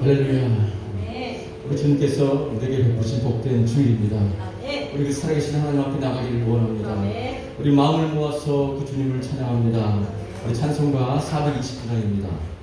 할렐루야. 네. 우리 주님께서 우리에게 베푸신 복된 주일입니다. 네. 우리 그 살아계신 하나님 앞에 나가기를 원합니다. 네. 우리 마음을 모아서 그 주님을 찬양합니다. 우리 찬송가 429장입니다. 아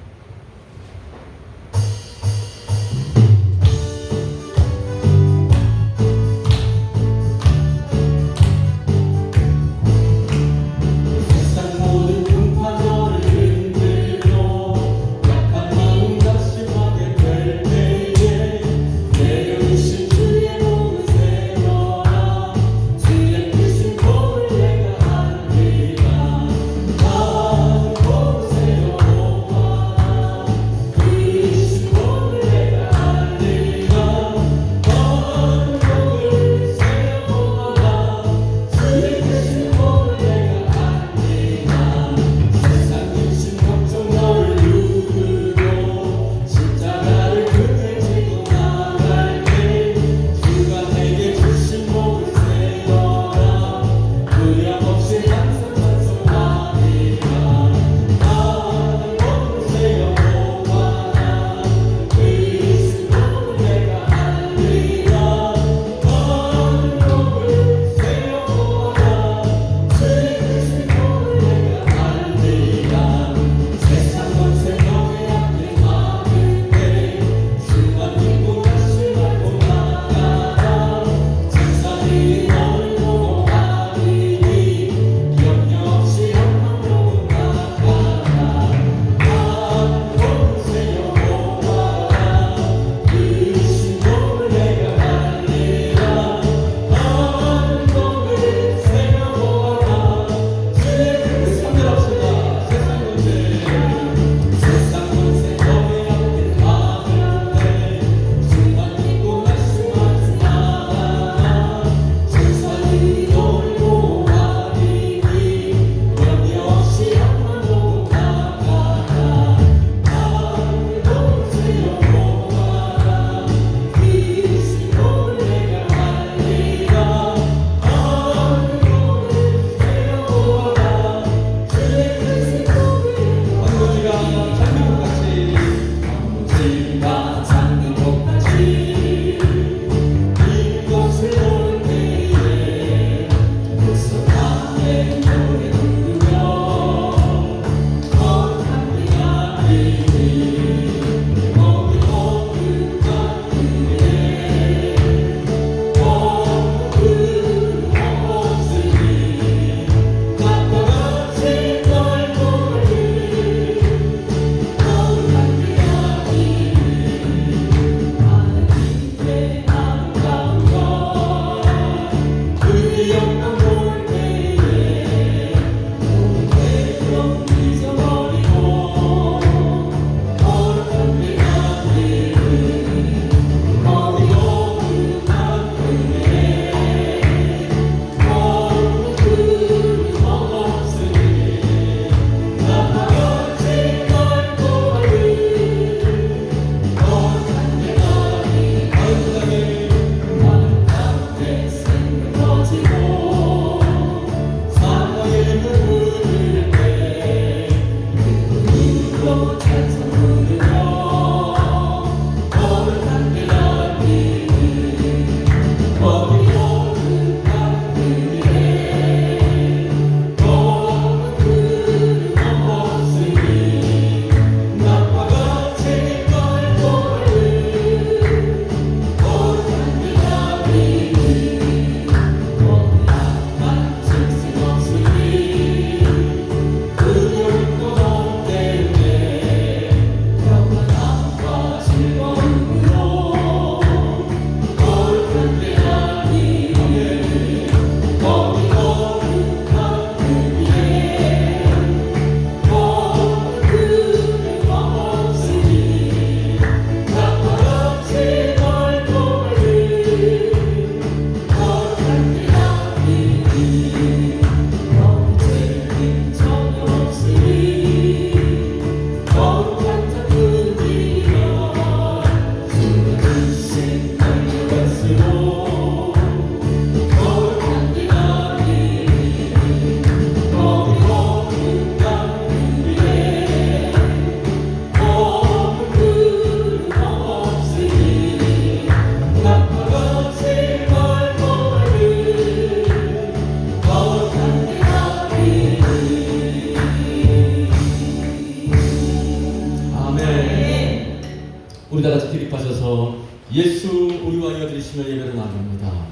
우리 다 같이 기립하셔서 예수 우리와 이어드리시며 예배를 나눕니다.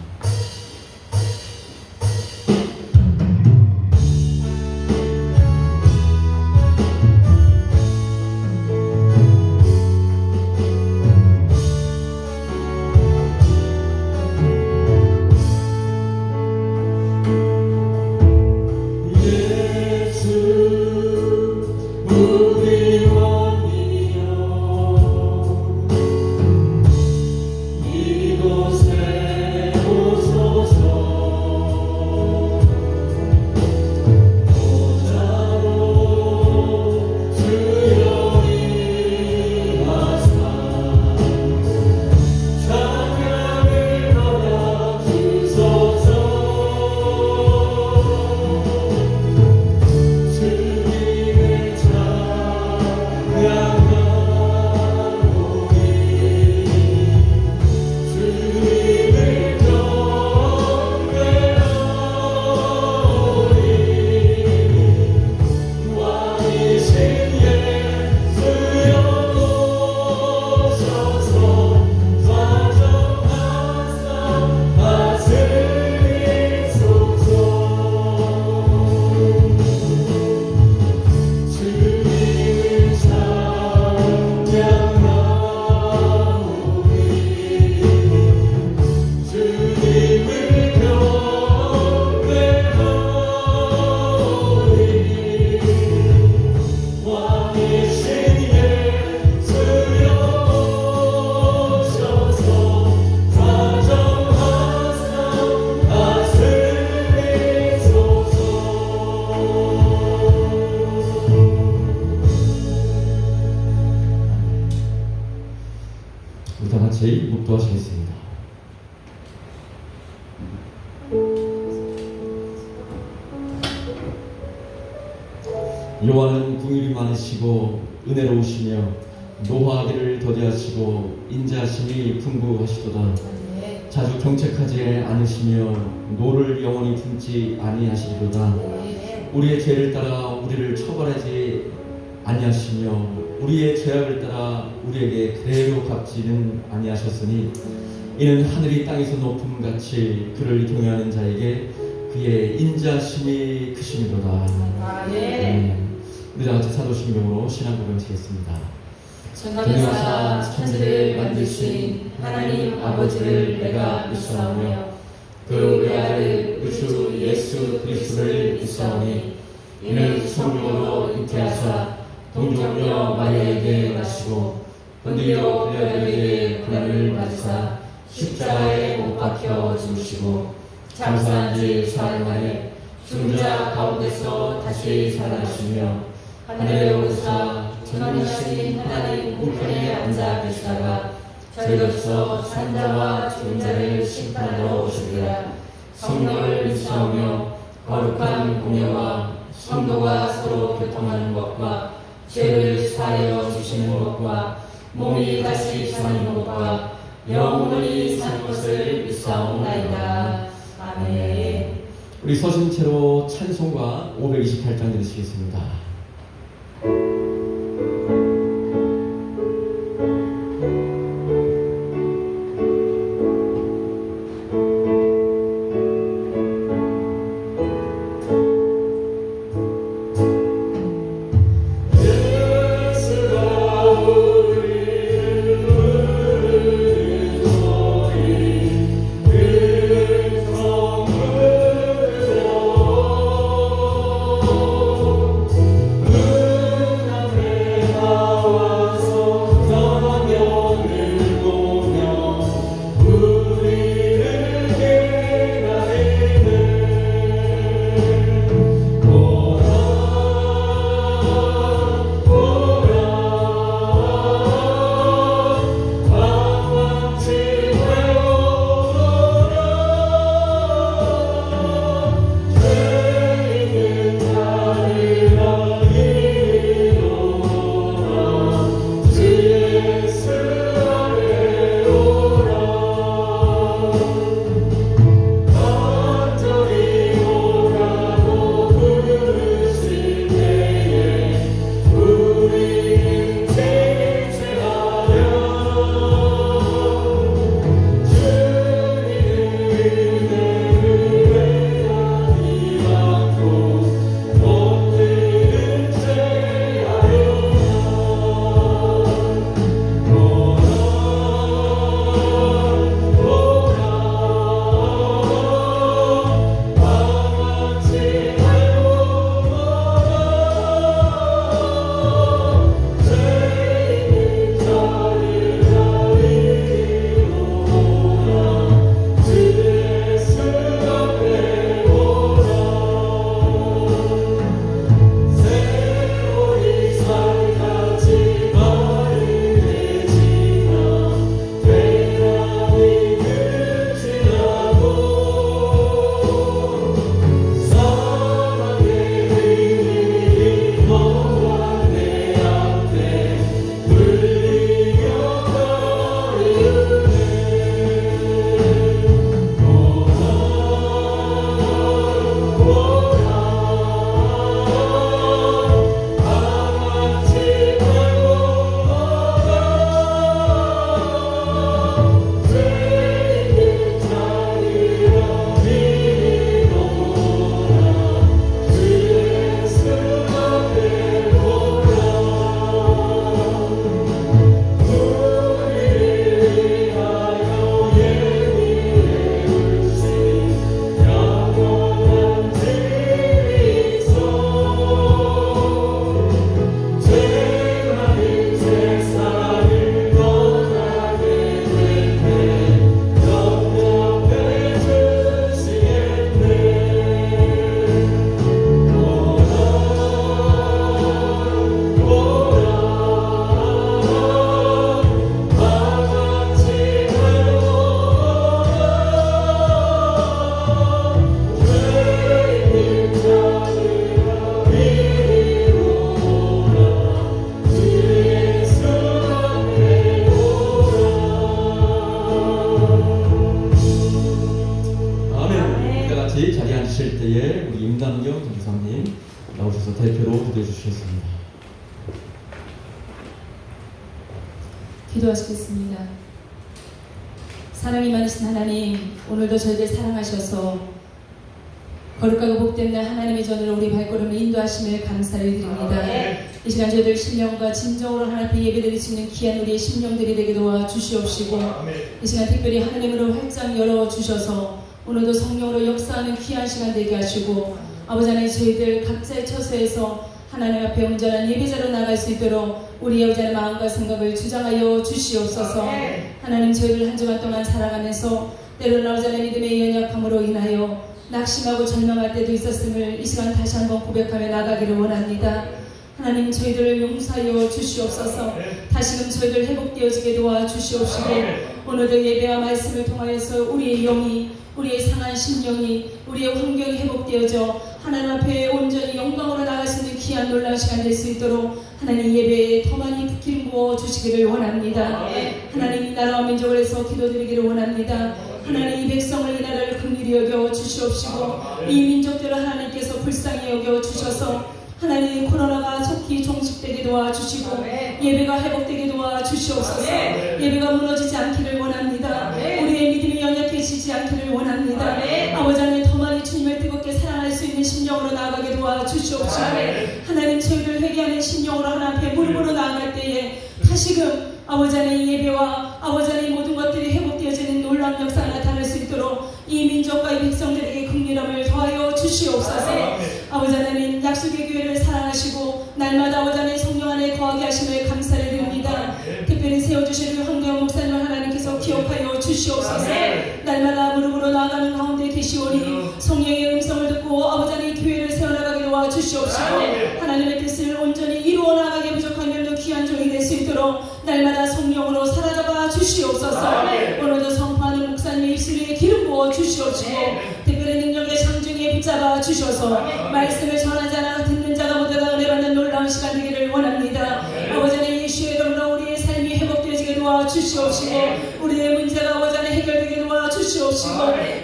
우리 다 같이 묵도하시겠습니다. 여호와는 긍휼이 많으시고 은혜로우시며 노하기를 더디하시고 인자하심이 풍부하시도다. 자주 정책하지 않으시며 노를 영원히 품지 아니하시리로다. 우리의 죄를 따라 우리를 처벌하지 아니하시며 우리의 죄악을 따라 우리에게 그대로 갚지는 아니하셨으니 이는 하늘이 땅에서 높음같이 그를 경외하는 자에게 그의 인자심이 크심이로다. 우리 다 같이 사도신경으로 신앙 고백하시겠습니다. 전능하사 천지를 만드신 하나님 아버지를 내가 믿사오며 그 외아들 우주 예수 그리스도를 믿사오니 이는 성령으로 잉태하사 동정녀 마리아에게 나시고 본디오 빌라도에게 고난을 받으사 십자가에 못 박혀 죽으시고 장사한 지 사흘 만에 죽은 자 가운데서 다시 살아나시며 하늘에 오르사 전능하신 하나님 우편에 앉아 계시다가 저희로서 산자와 죽은 자를 심판하러 오시리라. 성령을 믿사오며 거룩한 공예와 성도가 서로 교통하는 것과 죄를 사하여 주시는 것과 몸이 다시 사는 것과 영원히 사는 것을 믿사옵나이다. 아멘. 우리 서신 채로 찬송가 528장 들으시겠습니다. 나오셔서 대표로 기도해 주시겠습니다. 기도하시겠습니다. 사랑이 많으신 하나님, 오늘도 저희들 사랑하셔서 거룩하고 복된 날 하나님의 전으로 우리 발걸음을 인도하심을 감사를 드립니다. 이 시간 저희들 심령과 진정으로 하나님 앞에 예배드릴 수 있는 귀한 우리의 심령들이 되게 도와주시옵시고, 이 시간 특별히 하나님으로 활짝 열어주셔서 오늘도 성령으로 역사하는 귀한 시간 되게 하시고, 아버지 하나님 저희들 각자의 처소에서 하나님 앞에 온전한 예배자로 나갈 수 있도록 우리의 아버지 하나님 마음과 생각을 주장하여 주시옵소서. 하나님 저희들 한 주간 동안 살아가면서 때로는 아버지 하나님 믿음의 연약함으로 인하여 낙심하고 절망할 때도 있었음을 이 시간 다시 한번 고백하며 나가기를 원합니다. 하나님 저희들을 용서하여 주시옵소서. 다시금 저희들 회복되어지게 도와주시옵시고, 오늘도 예배와 말씀을 통하여서 우리의 영이, 우리의 상한 심령이, 우리의 환경이 회복되어져 하나님 앞에 온전히 영광으로 나갈 수 있는 귀한 놀라운 시간 될 수 있도록 하나님 예배에 더 많이 기름 부어 주시기를 원합니다. 하나님 이 나라와 민족을 해서 기도드리기를 원합니다. 하나님 이 백성을 이 나라를 긍휼히 여겨 주시옵시고, 이 민족들을 하나님께서 불쌍히 여겨 주셔서 하나님 코로나가 속히 종식되게 도와주시고 예배가 회복되게 도와주시옵소서. 예배가 무너지지 않기를 원합니다. 우리의 믿음이 연약해지지 않기를 원합니다. 아버지 하나님 더 많이 주님을 뜨겁게 사랑할 수 있는 심령으로 나아가게 도와주시옵시고, 하나님 저희들 회개하는 심령으로 하나님 앞에 무릎으로 나아갈 때에 다시금 아버지 하나님 예배와 아버지 하나님 모든 것들이 회복되어지는 놀라운 역사가 나타날 수 있도록 이 민족과 이 백성들에게 긍휼함을 더하여 주시옵소서. 아버지 하나님 약속의 교회를 사랑하시고 날마다 아버지 하나님 성령 안에 거하게 하심을 감사를 드립니다. 특별히 세워주시는 황교안 목사님을 하나님께서 기억하여 주시옵소서. 날마다 무릎으로 나아가는 가운데 계시오니 성령의 음성을 듣고 아버지 하나님 교회를 세워나가게 도와주시옵시고, 하나님의 뜻을 온전히 이루어 나가게 부족하면도 귀한 종이 될 수 있도록 날마다 성령으로 사로잡아 주시옵소서. 오늘도 선포하는 목사님의 입술에 기름 부어 주시옵시고, 특별히 능력의 장중에 붙잡아 주셔서 말씀을 전하지 않아 듣는 자가 모두 다 은혜 받는 놀라운 시간 되기를 원합니다. 아버지 하나님 예수의 이름으로 우리의 삶이 회복되어지게 도와주시옵시고, 우리의 문제가 아버지 하나님 해결되게 도와주시옵시고,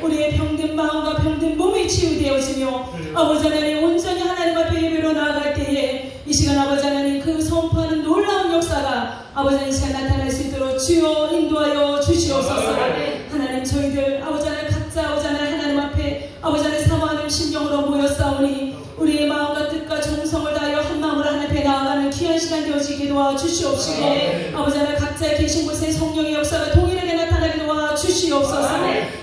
우리의 병든 마음과 병든 몸이 치유되어지며 아버지 하나님 온전히 하나님 앞에 예배로 나아갈 때에 이 시간 아버지 하나님 그 선포하는 놀라운 역사가 아버지 하나님 이 시간 나타날 수 있도록 주여 인도하여 주시옵소서. 하나님 저희들 아버지 하나님 각자 아버지 하나님 하나님 앞에 아버지 하나님 사모하는 심령으로 모였사오니 우리의 마음과 뜻과 정성을 다하여 한 마음으로 하나님 앞에 나아가는 귀한 시간 되어지게 도와주시옵시고, 아버지 하나님 각자 계신 곳에 성령의 역사가 동일하게 나타나게 도와주시옵소서.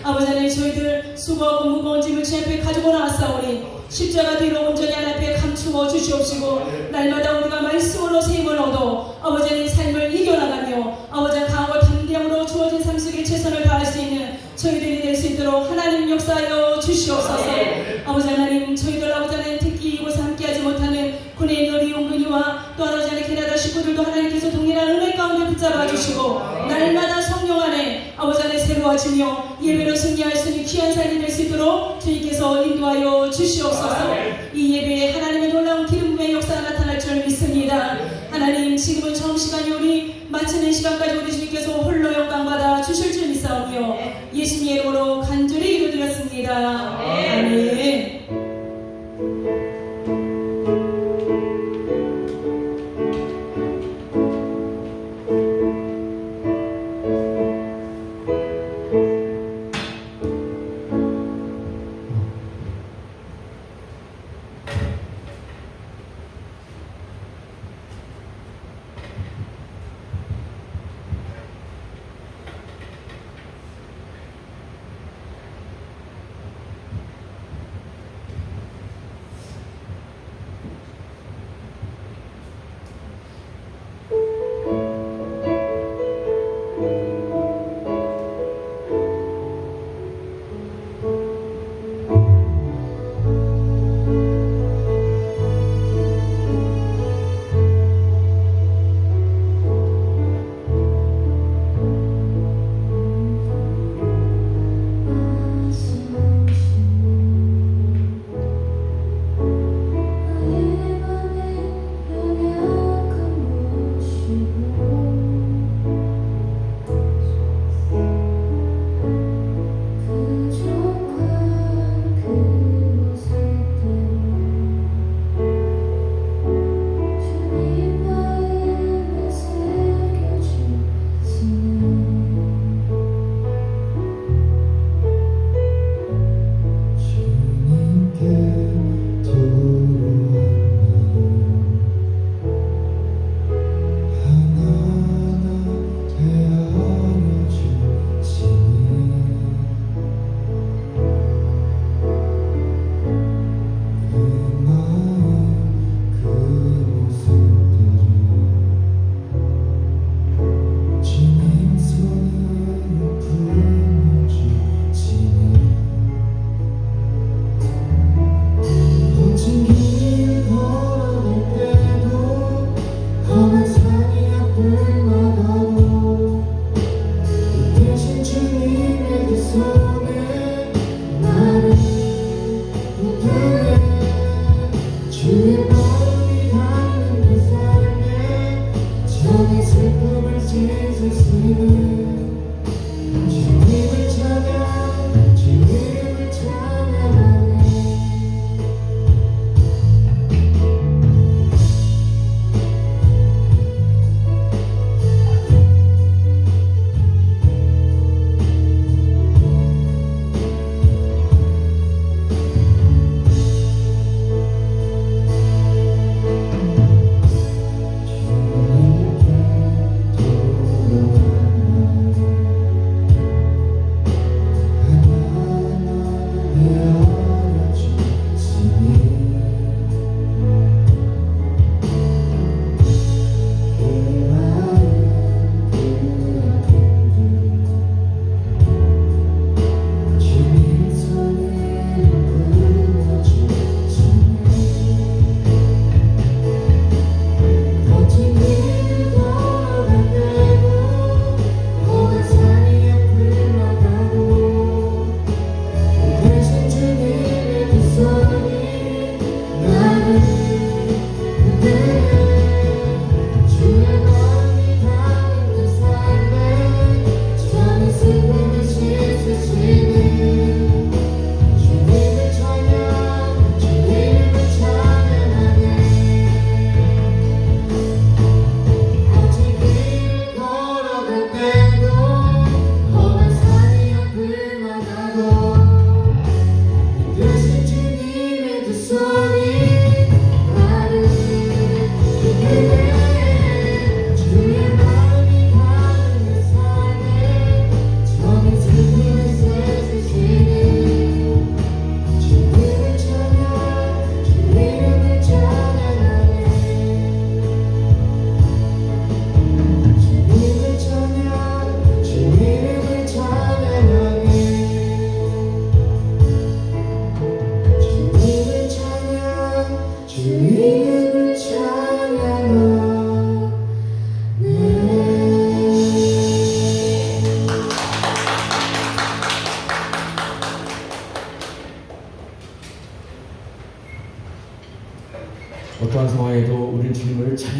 아버지 하나님 저희들 수고하고 무거운 짐을 주 앞에 가지고 나왔사오니 십자가 뒤로 온전히 하나님 앞에 감추어 주시옵시고, 날마다 우리가 말씀으로 세임을 얻어 아버지 하나님 삶을 이겨나가며 아버지 하나님 강하고 담대함으로 주어진 삶 속에 최선을 다할 수 있는 저희들이 될 수 있도록 하나님 역사하여 주시옵소서. 아버지 하나님 저희들 아버지 하나님 특히 이곳에 함께하지 못하는 군의 요리 용근이와 또 아버지 하나님 캐나다 식구들도 하나님께서 동일한 은혜 가운데 붙잡아 주시고 날마다 성령 안에 아버지 하나님 새로워지며 예배로 승리할 수 있는 귀한 삶이 될 수 있도록 주님께서 인도하여 주시옵소서. 이 예배에 하나님의 놀라운 기름 부음의 역사가 나타날 줄 믿습니다. 하나님 지금은 처음 시간이 오니 마치는 시간까지 우리 주님께서 홀로 영광 받아 주실 줄 믿사오며 예수님의 이름으로 간절히 기도드렸습니다. 아멘.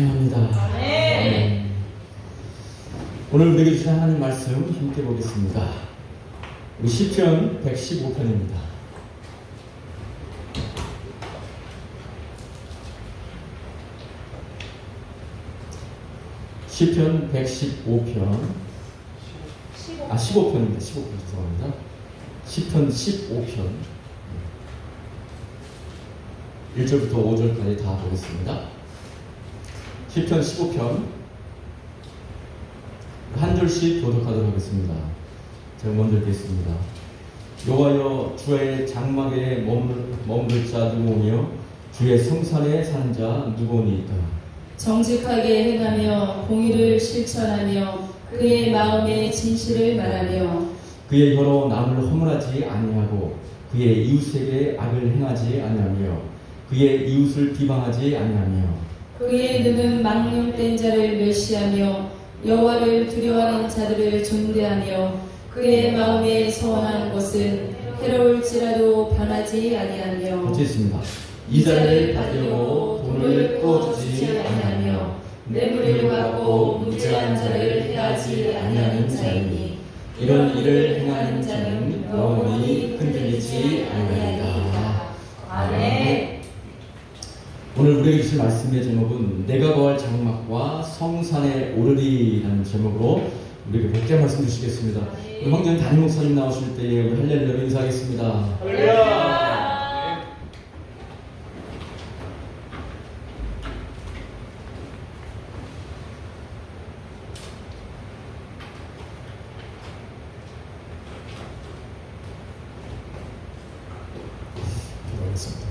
찬양합니다. 오늘 우리에게 주신 하나님 말씀 함께 보겠습니다. 우리 시편 115편입니다. 시편 115편 15편입니다. 15편 죄송합니다. 시편 15편 1절부터 5절까지 다 보겠습니다. 시편 15편 한 절씩 교독하도록 하겠습니다. 제가 먼저 읽겠습니다. 여호와여, 주의 장막에 머물 자 누구오며 주의 성산에 사는 자 누구오니이까. 정직하게 행하며 공의를 실천하며 그의 마음에 진실을 말하며 그의 혀로 남을 허물하지 아니하고 그의 이웃에게 악을 행하지 아니하며 그의 이웃을 비방하지 아니하며 그의 눈은 망령된 자를 멸시하며 여호와를 두려워하는 자들을 존대하며 그의 마음에 소원하는 것은 해로울지라도 변하지 아니하며. 같이 있습니다. 이 자를 받으려고 돈을 꾸어주지 아니하며 뇌물을 받고 무죄한 자를 해하지 아니하는 자이니 이런 일을 행하는 자는 영원히 흔들리지 아니하리라. 아멘. 오늘 우리에게 주신 말씀의 제목은 내가 거할 장막과 성산에 오르리라는 제목으로 우리에게 복귀 말씀 주시겠습니다. 우리 황전 담임 목사님 나오실 때에 우리 할렐루야로 인사하겠습니다. 할렐루야.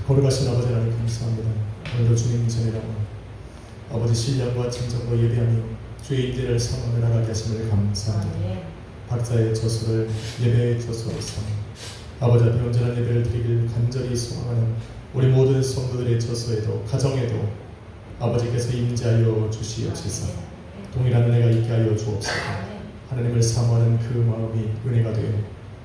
거룩하신 아버지 하나님 감사합니다. 오늘도 주님 전이라고 아버지 신령과 진정과 예배하며 주의 인대를 성함에 나가게 하심을 감사합니다. 각자의 저수를 예배의 저수로 삼아 아버지 앞에 온전한 예배를 드리길 간절히 소망하는 우리 모든 성도들의 저수에도 가정에도 아버지께서 임재하여 주시옵소서. 동일한 은혜가 있게 하여 주옵소서. 하나님을 사모하는 그 마음이 은혜가 되어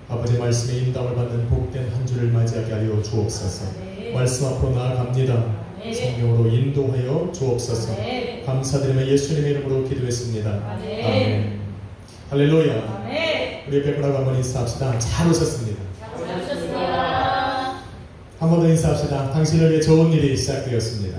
아버지 말씀의 인도함을 받는 복된 한 주를 맞이하게 하여 주옵소서. 말씀 앞으로 나아갑니다. 성령으로 인도하여 주옵소서. 감사드리며 예수님의 이름으로 기도했습니다. 아멘. 할렐루야. 우리 백분하고 한번 인사합시다. 잘 오셨습니다. 한 번 더 인사합시다. 당신을 위해 좋은 일이 시작되었습니다.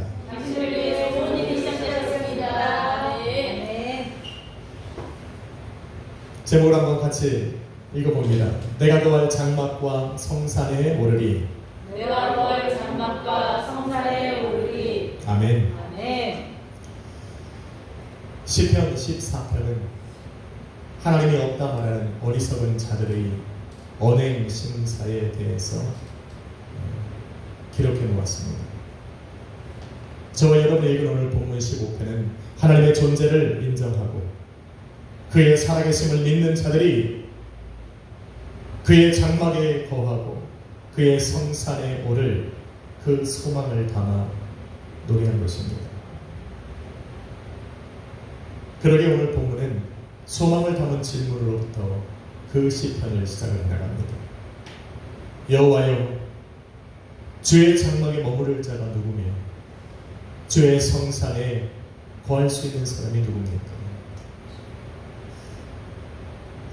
제목을 한번 같이 읽어봅니다. 내가 거할 장막과 성산에 오르리. 내가 거할 장막과 성산에 오르리. 아멘. 아멘. 시편 14편은 하나님이 없다 말하는 어리석은 자들의 언행 심사에 대해서 기록해 놓았습니다. 저와 여러분이 읽은 오늘 본문 15편은 하나님의 존재를 인정하고 그의 살아계심을 믿는 자들이 그의 장막에 거하고 그의 성산에 오를 그 소망을 담아 노래한 것입니다. 그러게 오늘 본문은 소망을 담은 질문으로부터 그 시편을 시작을 해나갑니다. 여호와여, 주의 장막에 머무를 자가 누구며 주의 성산에 거할 수 있는 사람이 누굽니까?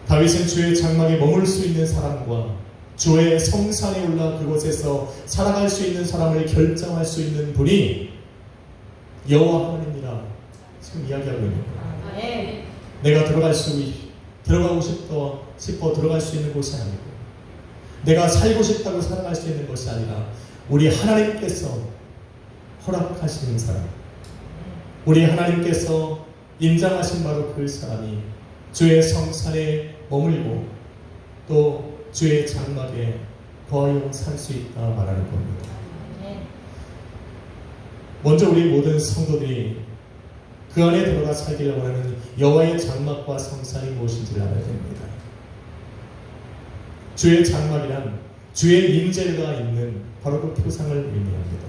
다윗은 주의 장막에 머물 수 있는 사람과 주의 성산에 올라 그곳에서 살아갈 수 있는 사람을 결정할 수 있는 분이 여호와 하나님이라 지금 이야기하고 있는 거예요. 내가 들어가고 싶어 들어갈 수 있는 곳이 아니고 내가 살고 싶다고 살아갈 수 있는 것이 아니라 우리 하나님께서 허락하시는 사람, 우리 하나님께서 인정하신 바로 그 사람이 주의 성산에 머물고 또 주의 장막에 거하여 살 수 있다 말하는 겁니다. 먼저 우리 모든 성도들이 그 안에 들어가 살기를 원하는 여호와의 장막과 성산이 무엇인지를 알아야 됩니다. 주의 장막이란 주의 임재가 있는 바로 그 표상을 의미합니다.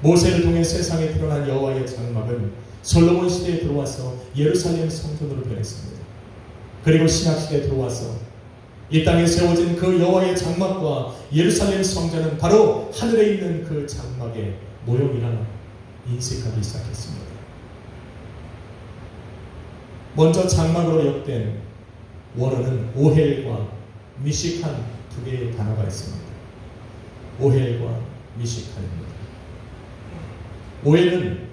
모세를 통해 세상에 드러난 여호와의 장막은 솔로몬 시대에 들어와서 예루살렘 성전으로 변했습니다. 그리고 신약 시대에 들어와서 이 땅에 세워진 그 여호와의 장막과 예루살렘 성전은 바로 하늘에 있는 그 장막의 모형이라 인식하기 시작했습니다. 먼저 장막으로 역된 원어는 오헬과 미시칸 두 개의 단어가 있습니다. 오헬과 미시칸입니다. 오헬은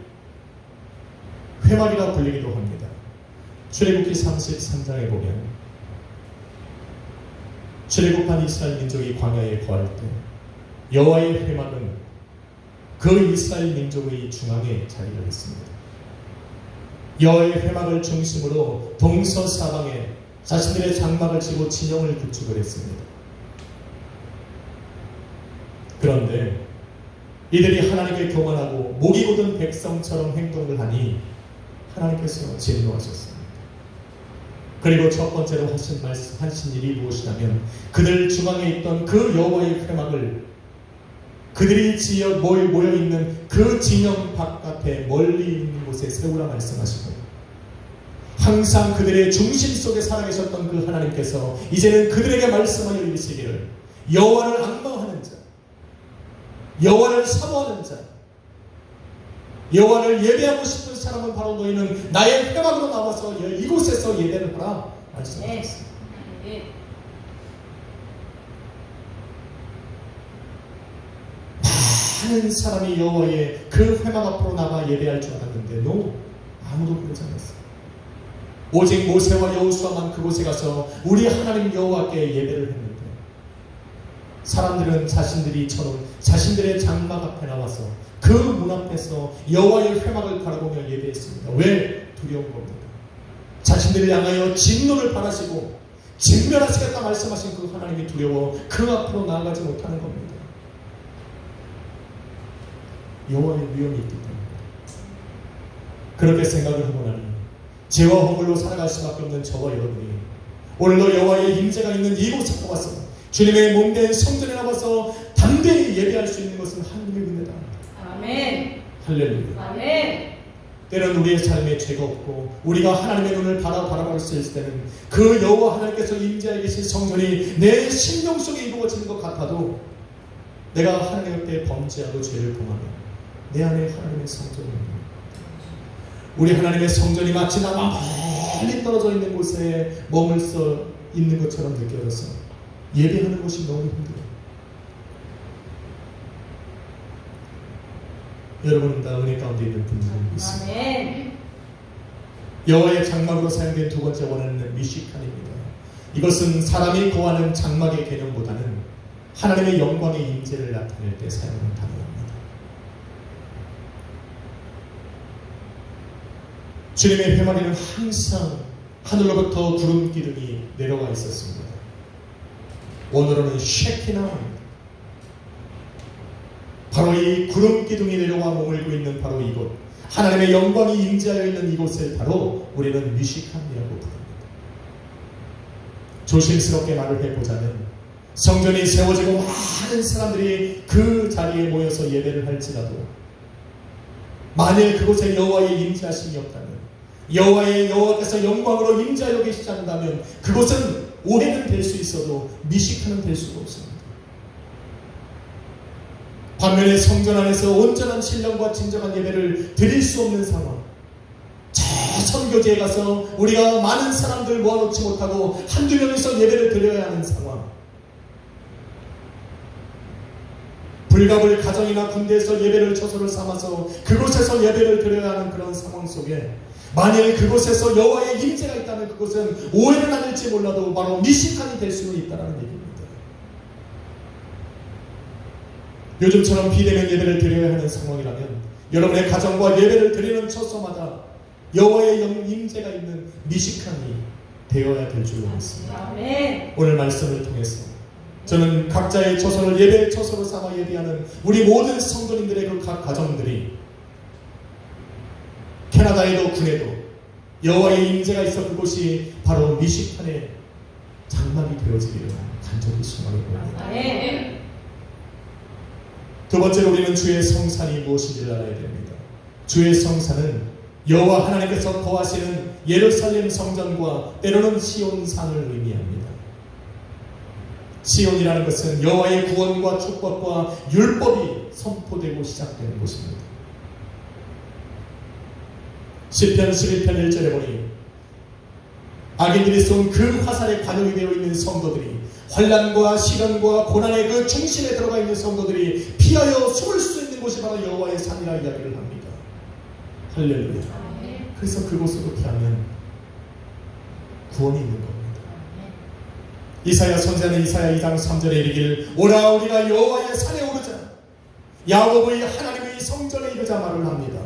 회막이라 불리기도 합니다. 출애굽기 33장에 보면 출애굽한 이스라엘 민족이 광야에 거할 때 여호와의 회막은 그 이스라엘 민족의 중앙에 자리를 했습니다. 여호와의 회막을 중심으로 동서사방에 자신들의 장막을 치고 진영을 구축을 했습니다. 그런데 이들이 하나님께 교만하고 목이 곧은 백성처럼 행동을 하니 하나님께서 진노하셨습니다. 그리고 첫 번째로 하신 일이 무엇이냐면 그들 중앙에 있던 그 여호와의 회막을 그들이 모여있는 그 진영 바깥에 멀리 있는 곳에 세우라 말씀하시고, 항상 그들의 중심 속에 살아계셨던 그 하나님께서 이제는 그들에게 말씀하여 이르시기를, 여호와를 앙망하는 자, 여호와를 사모하는 자, 여호와를 예배하고 싶은 사람은 바로 너희는 나의 회막으로 나와서 이곳에서 예배를 하라 말씀하셨습니다. 많은 사람이 여호와의 그 회막 앞으로 나가 예배할 줄 알았는데 아무도 그러지 않았어요. 오직 모세와 여호수아만 그곳에 가서 우리 하나님 여호와께 예배를 했는데, 사람들은 자신들이 쳐놓은 자신들의 장막 앞에 나와서 그 문 앞에서 여호와의 회막을 바라보며 예배했습니다. 왜? 두려운 겁니다. 자신들을 향하여 진노를 바라시고 진멸하시겠다 말씀하신 그 하나님이 두려워 그 앞으로 나아가지 못하는 겁니다. 여호와의 위험이 있기 때문에. 그렇게 생각을 하고 나니 죄와 허물로 살아갈 수밖에 없는 저와 여러분이 오늘도 여호와의 임재가 있는 이곳에 나와서 주님의 몸된 성전에 나와서 담대히 예배할 수 있는 것은 하나님의 은혜다. 아멘. 할렐루야. 아멘. 때로는 우리의 삶에 죄가 없고 우리가 하나님의 눈을 바라볼 수 있을 때는 그 여호와 하나님께서 임재하여 계신 성전이 내 심령 속에 이루어지는 것 같아도 내가 하나님 앞에 범죄하고 죄를 범하면 내 안에 하나님의 성전이 있는, 우리 하나님의 성전이 마치 나와 멀리 떨어져 있는 곳에 머물러 있는 것처럼 느껴져서 예배하는 것이 너무 힘들어요. 여러분은 다 은혜 가운데 있는 분들이 있습니다. 아멘. 여호와의 장막으로 사용된 두 번째 원어는 미시칸입니다. 이것은 사람이 거하는 장막의 개념보다는 하나님의 영광의 임재를 나타낼 때 사용하는 단어입니다. 주님의 회막에는 항상 하늘로부터 구름 기둥이 내려와 있었습니다. 원어로는 쉐키나입니다. 바로 이 구름 기둥이 내려와 머물고 있는 바로 이곳, 하나님의 영광이 임재하여 있는 이곳을 바로 우리는 미시칸이라고 부릅니다. 조심스럽게 말을 해보자면 성전이 세워지고 많은 사람들이 그 자리에 모여서 예배를 할지라도 만일 그곳에 여호와의 임재하심이 없다면, 여호와께서 영광으로 임재하여 계시지 않는다면 그곳은 오해는 될 수 있어도 미시칸은 될 수가 없습니다. 반면에 성전 안에서 온전한 신령과 진정한 예배를 드릴 수 없는 상황, 저 선교지에 가서 우리가 많은 사람들 모아놓지 못하고 한두 명이서 예배를 드려야 하는 상황, 불가불 가정이나 군대에서 예배를 처소를 삼아서 그곳에서 예배를 드려야 하는 그런 상황 속에 만일 그곳에서 여호와의 임재가 있다면 그곳은 오해는 아닐지 몰라도 바로 미시칸이 될 수는 있다는 얘기입니다. 요즘처럼 비대면 예배를 드려야 하는 상황이라면 여러분의 가정과 예배를 드리는 처소마다 여호와의 임재가 있는 미시칸이 되어야 될 줄로 믿습니다. 아멘. 오늘 말씀을 통해서 저는 각자의 처소를 예배의 처소로 삼아 예배하는 우리 모든 성도님들의 그 각 가정들이 캐나다에도 군에도 여호와의 임재가 있어 그곳이 바로 미시칸의 장막이 되어지기를 간절히 소망합니다. 아멘. 두 번째로 우리는 주의 성산이 무엇인지를 알아야 됩니다. 주의 성산은 여호와 하나님께서 거하시는 예루살렘 성전과 때로는 시온산을 의미합니다. 시온이라는 것은 여호와의 구원과 축복과 율법이 선포되고 시작되는 곳입니다. 시편 11편 1절에 보니 악인들이 쏜 그 화살에 관용이 되어 있는 성도들이, 환난과 시련과 고난의 그 중심에 들어가 있는 성도들이 피하여 숨을 수 있는 곳이 바로 여호와의 산이라 이야기를 합니다. 할렐루야. 그래서 그곳으로 피하면 구원이 있는 겁니다. 이사야 선지자는 이사야 2장 3절에 이르기를 오라 우리가 여호와의 산에 오르자 야곱의 하나님의 성전에 이르자 말을 합니다.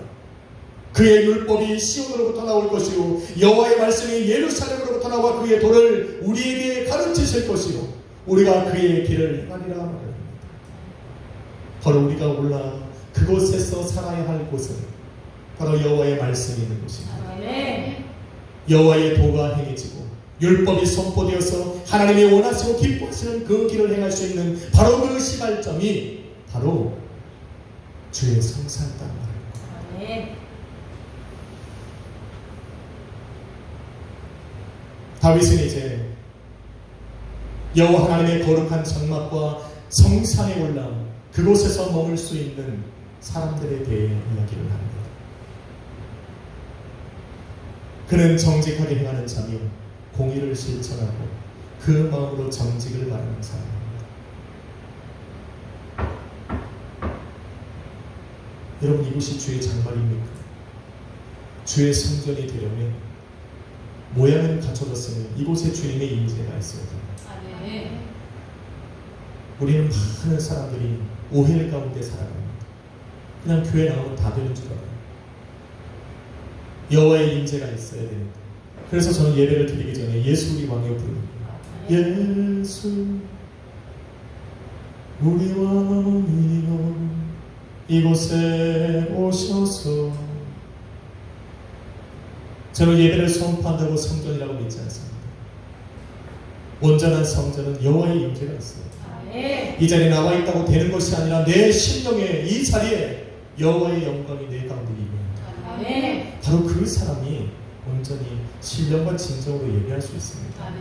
그의 율법이 시온으로부터 나올 것이요 여호와의 말씀이 예루살렘으로부터 나와 그의 도를 우리에게 가르치실 것이요 우리가 그의 길을 행하리라 말합니다. 바로 우리가 올라 그곳에서 살아야 할 곳은 바로 여호와의 말씀이 있는 곳입니다. 여호와의 도가 행해지고 율법이 선포되어서 하나님이 원하시고 기뻐하시는 그 길을 행할 수 있는 바로 그 시발점이 바로 주의 성산 땅 말입니다. 다윗은 이제 여호와 하나님의 거룩한 장막과 성산에 올라 그곳에서 머물 수 있는 사람들에 대해 이야기를 합니다. 그는 정직하게 행하는 자며 공의를 실천하고 그 마음으로 정직을 말하는 사람입니다. 여러분, 이곳이 주의 장막입니까? 주의 성전이 되려면 모양은 갖춰졌으면 이곳에 주님의 임재가 있어야 됩니다. 우리는 많은 사람들이 오해 가운데 살아갑니다. 그냥 교회 나오면 다 되는 줄 알아요. 여호와의 임재가 있어야 됩니다. 그래서 저는 예배를 드리기 전에 예수 우리 왕이여 부릅니다. 예수 우리 왕이여 이곳에 오셔서. 저는 예배를 선포한다고 성전이라고 믿지 않습니다. 온전한 성전은 여호와의 임재가 있습니다. 이 자리에 나와 있다고 되는 것이 아니라 내 심령에 이 자리에 여호와의 영광이 내 가운데 임합니다. 바로 그 사람이 온전히 신령과 진정으로 예배할 수 있습니다.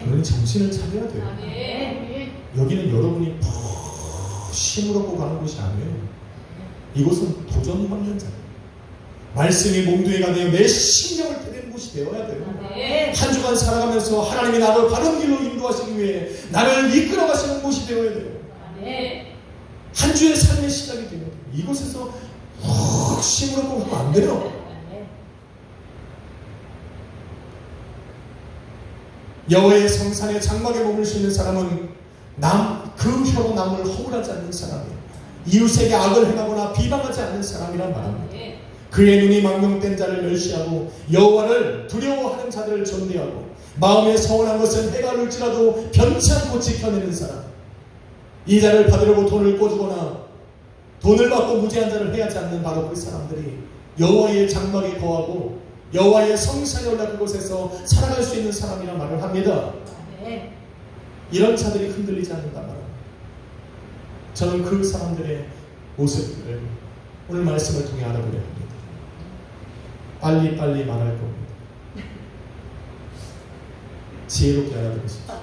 그러니 정신을 차려야 돼요. 여기는 여러분이 푹 심으려고 가는 곳이 아니에요. 이곳은 도전받는 자리예요. 말씀이 몸뚱이가 되어 내 심령을 드리는 곳이 되어야 돼요. 한 주간 살아가면서 하나님이 나를 바른 길로 인도하시기 위해 나를 이끌어 가시는 곳이 되어야 돼요. 한 주의 삶의 시작이 되면 이곳에서 푹 심으려고 하면 안 돼요. 여호와의 성산의 장막에 머물 수 있는 사람은 그 혀로 남을 허물하지 않는 사람이에요. 이웃에게 악을 행하거나 비방하지 않는 사람이란 말입니다. 그의 눈이 망명된 자를 멸시하고 여호와를 두려워하는 자들을 존대하고 마음에 서운한 것은 해가 울지라도 변치 않고 지켜내는 사람. 이 자를 받으려고 돈을 꿔주거나 돈을 받고 무죄한 자를 해하지 않는 바로 그 사람들이 여호와의 장막에 거하고 여호와의 성산에 올라 그곳에서 살아갈 수 있는 사람이란 말을 합니다. 이런 자들이 흔들리지 않는단 말입니다. 저는 그 사람들의 모습을 오늘 말씀을 통해 알아보려 합니다. 빨리 말할 겁니다. 지혜롭게 알아보십시오.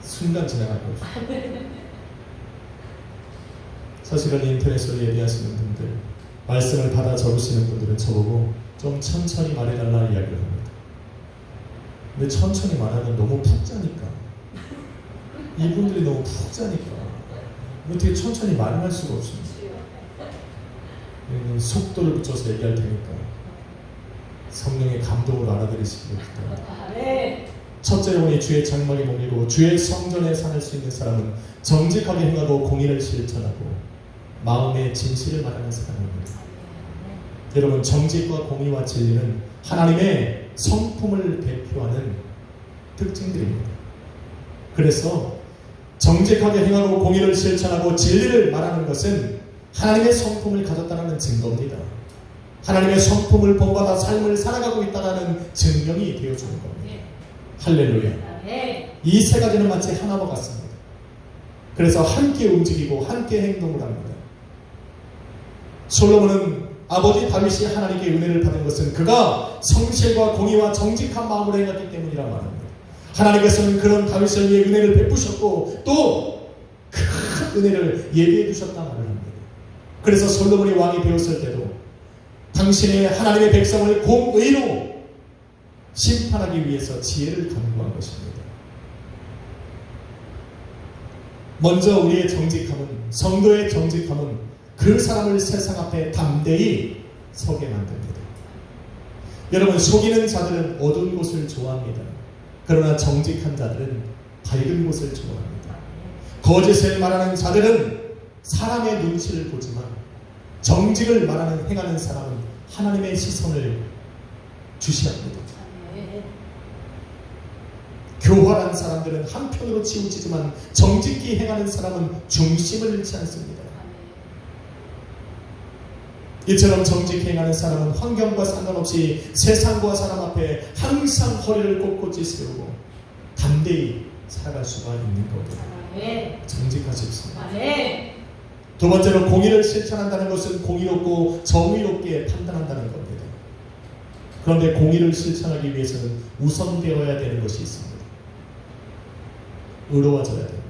순간 지나갈 것입니다. 사실은 인터넷으로 예배하시는 분들, 말씀을 받아 적으시는 분들은 저보고 좀 천천히 말해달라 이야기를 합니다. 근데 천천히 말하면 너무 푹 자니까, 이분들이 너무 푹 자니까 어떻게 천천히 말을 할 수가 없습니다. 속도를 붙여서 얘기할 테니까 성령의 감동으로 알아들으시기 바랍니다. 첫째 영혼이 주의 장막에 머물고 주의 성전에 살 수 있는 사람은 정직하게 행하고 공의를 실천하고 마음의 진실을 말하는 사람입니다. 여러분, 정직과 공의와 진리는 하나님의 성품을 대표하는 특징들입니다. 그래서 정직하게 행하고 공의를 실천하고 진리를 말하는 것은 하나님의 성품을 가졌다는 증거입니다. 하나님의 성품을 본받아 삶을 살아가고 있다는 증명이 되어주는 겁니다. 할렐루야. 이 세 가지는 마치 하나와 같습니다. 그래서 함께 움직이고 함께 행동을 합니다. 솔로몬은 아버지 다윗이 하나님께 은혜를 받은 것은 그가 성실과 공의와 정직한 마음으로 행했기 때문이란 말입니다. 하나님께서는 그런 다윗을 위해 은혜를 베푸셨고 또 큰 은혜를 예비해 두셨다 말을 합니다. 그래서 솔로몬이 왕이 되었을 때도 당신의 하나님의 백성을 공의로 심판하기 위해서 지혜를 강구한 것입니다. 먼저 우리의 정직함은, 성도의 정직함은 그 사람을 세상 앞에 담대히 서게 만듭니다. 여러분, 속이는 자들은 어두운 곳을 좋아합니다. 그러나 정직한 자들은 밝은 곳을 좋아합니다. 거짓을 말하는 자들은 사람의 눈치를 보지만 정직을 말하는 행하는 사람은 하나님의 시선을 주시합니다. 교활한 사람들은 한편으로 치우치지만 정직히 행하는 사람은 중심을 잃지 않습니다. 이처럼 정직히 행하는 사람은 환경과 상관없이 세상과 사람 앞에 항상 허리를 꼿꼿이 세우고 담대히 살아갈 수가 있는 겁니다. 정직하십시오. 두 번째로 공의를 실천한다는 것은 공의롭고 정의롭게 판단한다는 겁니다. 그런데 공의를 실천하기 위해서는 우선되어야 되는 것이 있습니다. 의로워져야 됩니다.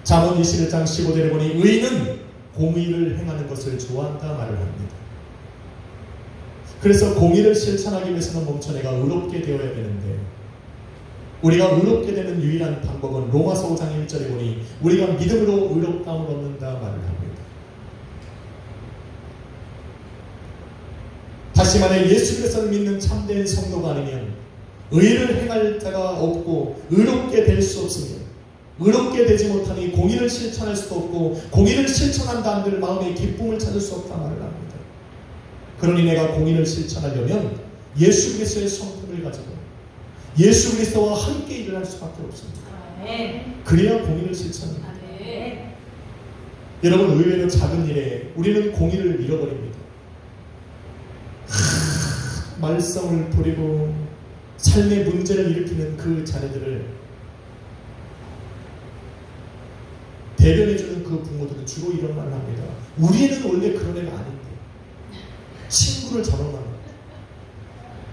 잠언 21장 15절에 보니 의인은 공의를 행하는 것을 좋아한다 말을 합니다. 그래서 공의를 실천하기 위해서는 몸처 내가 의롭게 되어야 되는데, 우리가 의롭게 되는 유일한 방법은 로마서 5장 1절에 보니 우리가 믿음으로 의롭다함을 얻는다 말을 합니다. 다시 말해 예수 그리스도를 믿는 참된 성도가 아니면 의를 행할 자가 없고 의롭게 될 수 없으며, 의롭게 되지 못하니 공의를 실천할 수도 없고 공의를 실천한다 한들 마음에 기쁨을 찾을 수 없다 말을 합니다. 그러니 내가 공의를 실천하려면 예수 그리스도의 성품을 가지고 예수 그리스도와 함께 일을 할 수밖에 없습니다. 그래야 공의를 실천합니다. 여러분, 의외로 작은 일에 우리는 공의를 잃어버립니다. 말썽을 부리고 삶의 문제를 일으키는 그 자녀들을 대변해주는 그 부모들은 주로 이런 말을 합니다. 우리 애는 원래 그런 애가 아닌데 친구를 잡아만.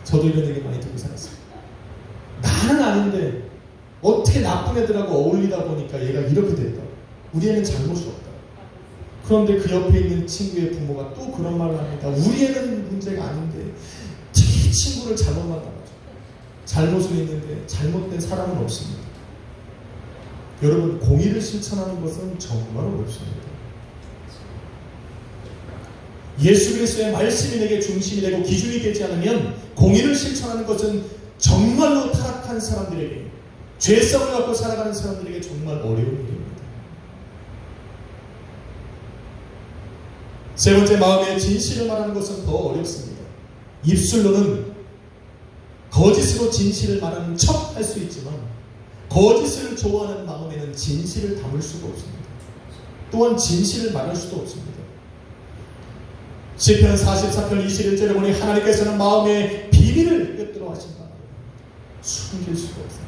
저도 이런 얘기 많이 듣고 살았어요. 나는 아닌데 어떻게 나쁜 애들하고 어울리다 보니까 얘가 이렇게 됐다. 우리 애는 잘못이 없다. 그런데 그 옆에 있는 친구의 부모가 또 그런 말을 합니다. 우리 애는 문제가 아닌데 친구를 잘못 만나가지고. 잘못은 있는데 잘못된 사람은 없습니다. 여러분, 공의를 실천하는 것은 정말 어렵습니다. 예수 그리스도의 말씀이 내게 중심이 되고 기준이 되지 않으면 공의를 실천하는 것은 정말로 타락한 사람들에게, 죄성을 갖고 살아가는 사람들에게 정말 어려운 일입니다. 세 번째, 마음의 진실을 말하는 것은 더 어렵습니다. 입술로는 거짓으로 진실을 말하는 척 할 수 있지만 거짓을 좋아하는 마음에는 진실을 담을 수가 없습니다. 또한 진실을 말할 수도 없습니다. 시편 44편 21절에 보니 하나님께서는 마음의 비밀을 꿰뚫어 하신다. 숨길 수가 없어요.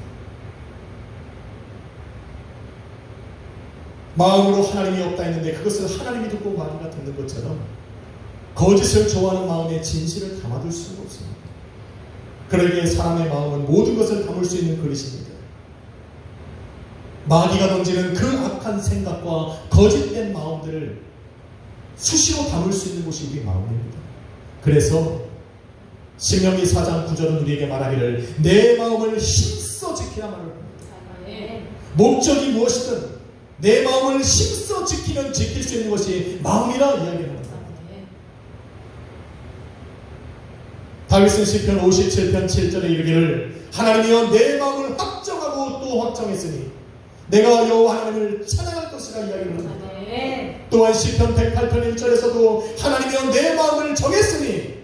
마음으로 하나님이 없다 했는데 그것을 하나님이 듣고 마귀가 듣는 것처럼 거짓을 좋아하는 마음에 진실을 담아둘 수가 없습니다. 그러기에 사람의 마음은 모든 것을 담을 수 있는 그릇입니다. 마귀가 던지는 그 악한 생각과 거짓된 마음들을 수시로 담을 수 있는 곳이 우리 마음입니다. 그래서 신명기 4장 9절은 우리에게 말하기를 내 마음을 힘써 지키라 말을 합니다. 목적이 무엇이든 내 마음을 힘써 지키면 지킬 수 있는 것이 마음이라 이야기합니다. 다윗은 시편 57편 7절에 이르기를 하나님이여 내 마음을 확정하고 또 확정했으니 내가 여호와 하나님을 찬양할 것이라 이야기를 합니다. 또한 시편 108편 1절에서도 하나님이여 내 마음을 정했으니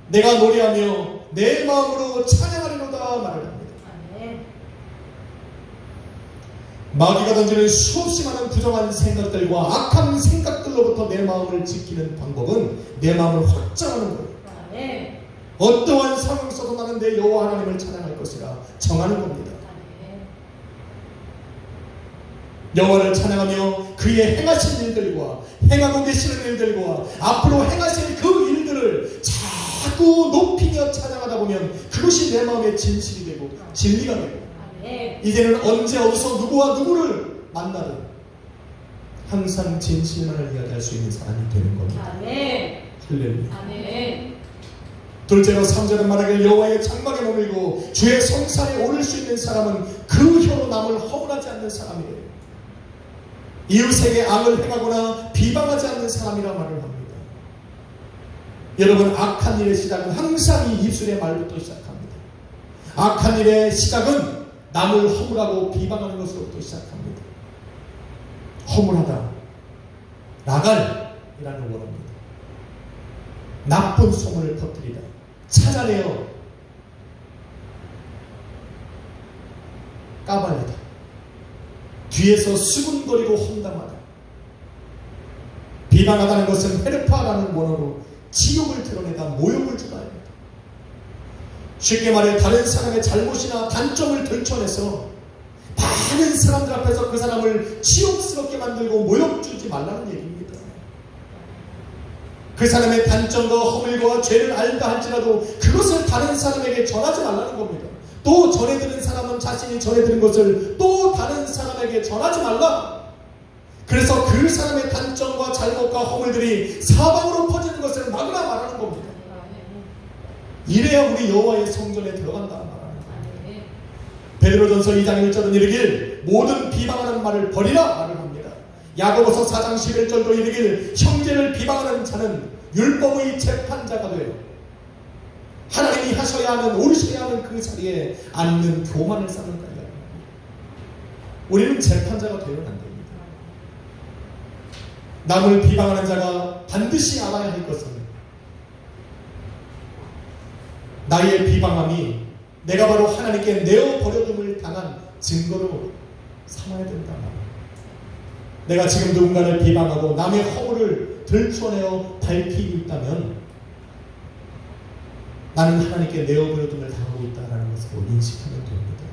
내가 노래하며 내 마음으로 찬양하리로다 말을 합니다. 마귀가 던지는 수없이 많은 부정한 생각들과 악한 생각들로부터 내 마음을 지키는 방법은 내 마음을 확정하는 거예요. 어떠한 상황 속도 나는 내 여호와 하나님을 찬양할 것이라 정하는 겁니다. 여호와를 찬양하며 그의 행하신 일들과 행하고 계시는 일들과 앞으로 행하실 그 일들을 자꾸 높이며 찬양하다 보면 그것이 내 마음의 진실이 되고 진리가 되고 이제는 언제 어디서 누구와 누구를 만나든 항상 진실만을 이야기할 수 있는 사람이 되는 겁니다. 할렐루야. 아멘. 둘째로 3절은 말하길 여호와의 장막에 머물고 주의 성산에 오를 수 있는 사람은 그 혀로 남을 허물하지 않는 사람이에요. 이웃에게 악을 행하거나 비방하지 않는 사람이라 말을 합니다. 여러분, 악한 일의 시작은 항상 이 입술의 말부터 시작합니다. 악한 일의 시작은 남을 허물하고 비방하는 것으로부터 시작합니다. 허물하다, 나갈이라는 원어입니다. 나쁜 소문을 퍼뜨리다, 찾아내어 까발리다, 뒤에서 수군거리고 험담하다. 비방하다는 것은 헤르파라는 원어로 치욕을 드러내다, 모욕을 주다 합니다. 쉽게 말해 다른 사람의 잘못이나 단점을 들춰내서 많은 사람들 앞에서 그 사람을 치욕스럽게 만들고 모욕 주지 말라는 얘기입니다. 그 사람의 단점과 허물과 죄를 알다 할지라도 그것을 다른 사람에게 전하지 말라는 겁니다. 또 전해들은 사람은 자신이 전해들은 것을 또 다른 사람에게 전하지 말라. 그래서 그 사람의 단점과 잘못과 허물들이 사방으로 퍼지는 것을 막으라 말하는 겁니다. 이래야 우리 여호와의 성전에 들어간다 말하는 겁니다. 베드로전서 2장 1절은 이르길 모든 비방하는 말을 버리라 말을 합니다. 야고보서 4장 11절도 이르길 형제를 비방하는 자는 율법의 재판자가 되어 하나님이 하셔야 하는 오르셔야 하는 그 자리에 앉는 교만을 쌓는다. 우리는 재판자가 되어는 안 됩니다. 남을 비방하는 자가 반드시 알아야 할 것은 나의 비방함이 내가 바로 하나님께 내어버려둠을 당한 증거로 삼아야 된다. 내가 지금 누군가를 비방하고 남의 허물을 들춰내어 밝히고 있다면 나는 하나님께 내어버려둠을 당하고 있다는 것을 인식하면 됩니다.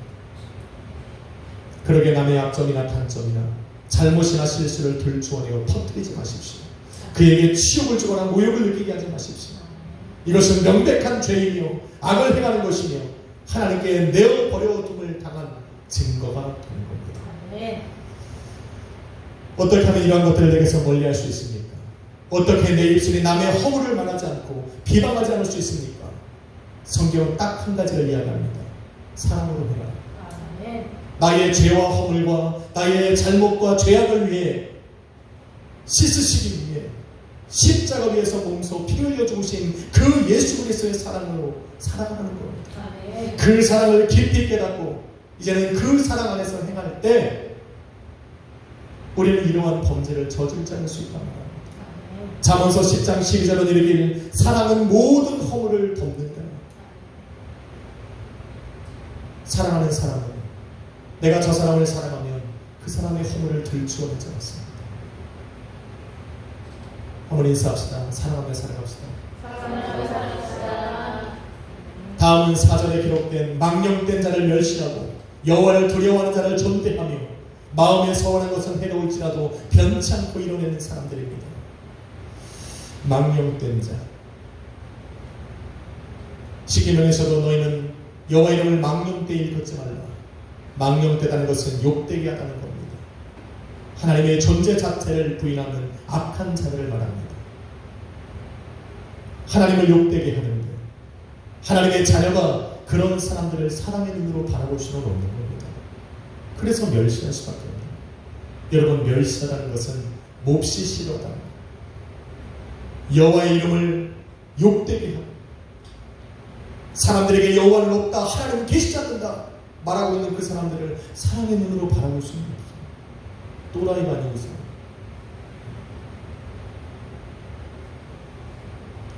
그러게 남의 약점이나 단점이나 잘못이나 실수를 들추어내어 터뜨리지 마십시오. 그에게 치욕을 주거나 모욕을 느끼게 하지 마십시오. 이것은 명백한 죄이며 악을 행하는 것이며 하나님께 내어버려둠을 당한 증거가 되는 겁니다. 네. 어떻게 하면 이러한 것들을 내게서 멀리할 수 있습니까? 어떻게 내 입술이 남의 허물을 말하지 않고 비방하지 않을 수 있습니까? 성경은 딱 한 가지를 이야기합니다. 사랑으로 해라. 네. 나의 죄와 허물과 나의 잘못과 죄악을 위해 씻으시기 위해 십자가 위에서 몸소 피 흘려 죽으신 그 예수 그리스도의 사랑으로 살아가는 겁니다. 네. 그 사랑을 깊이 깨닫고 이제는 그 사랑 안에서 행할 때 우리는 이러한 범죄를 저질지 않을 수 있다는 겁니다. 잠언서 10장 12절은 이르기를 사랑은 모든 허물을 덮는다. 사랑하는 사람은 내가 저 사람을 사랑하면 그 사람의 허물을 들추어내지 않습니다. 한번 인사합시다. 사랑하며 살아갑시다. 다음은 4절에 기록된 망령된 자를 멸시하고 여호와를 두려워하는 자를 존대하며 마음에 서원한 것은 해로울지라도 변치 않고 이뤄내는 사람들입니다. 망령된 자. 시기명에서도 너희는 여호와 이름을 망령되이 일컫지 말라. 망령되다는 것은 욕되게 하다는 겁니다. 하나님의 존재 자체를 부인하는 악한 자들을 말합니다. 하나님을 욕되게 하는데 하나님의 자녀가 그런 사람들을 사랑의 눈으로 바라볼 수는 없는 겁니다. 그래서 멸시할 수밖에 없습니다. 여러분, 멸시하다는 것은 몹시 싫어하다. 여호와의 이름을 욕되게 하고 사람들에게 여호와는 없다, 하나님은 계시지 않는다 말하고 있는 그 사람들을 사랑의 눈으로 바라볼 수는 없어요. 또라이가 아닌 이상.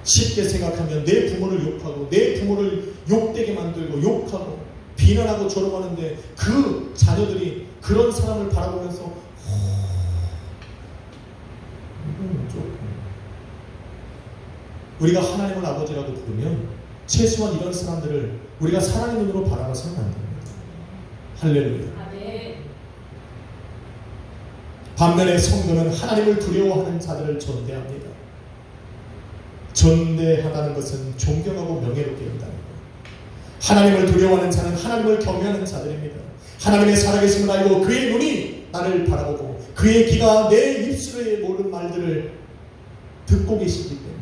쉽게 생각하면 내 부모를 욕하고 내 부모를 욕되게 만들고 욕하고 비난하고 조롱하는데 그 자녀들이 그런 사람을 바라보면서 이건 조금 우리가 하나님을 아버지라고 부르면 최소한 이런 사람들을 우리가 사랑의 눈으로 바라봐서는 안 됩니다. 할렐루야. 반면에 성도는 하나님을 두려워하는 자들을 존대합니다. 존대하다는 것은 존경하고 명예롭게 한다는 것. 하나님을 두려워하는 자는 하나님을 경외하는 자들입니다. 하나님의 살아계심을 알고 그의 눈이 나를 바라보고 그의 귀가 내 입술에 모든 말들을 듣고 계시기 때문에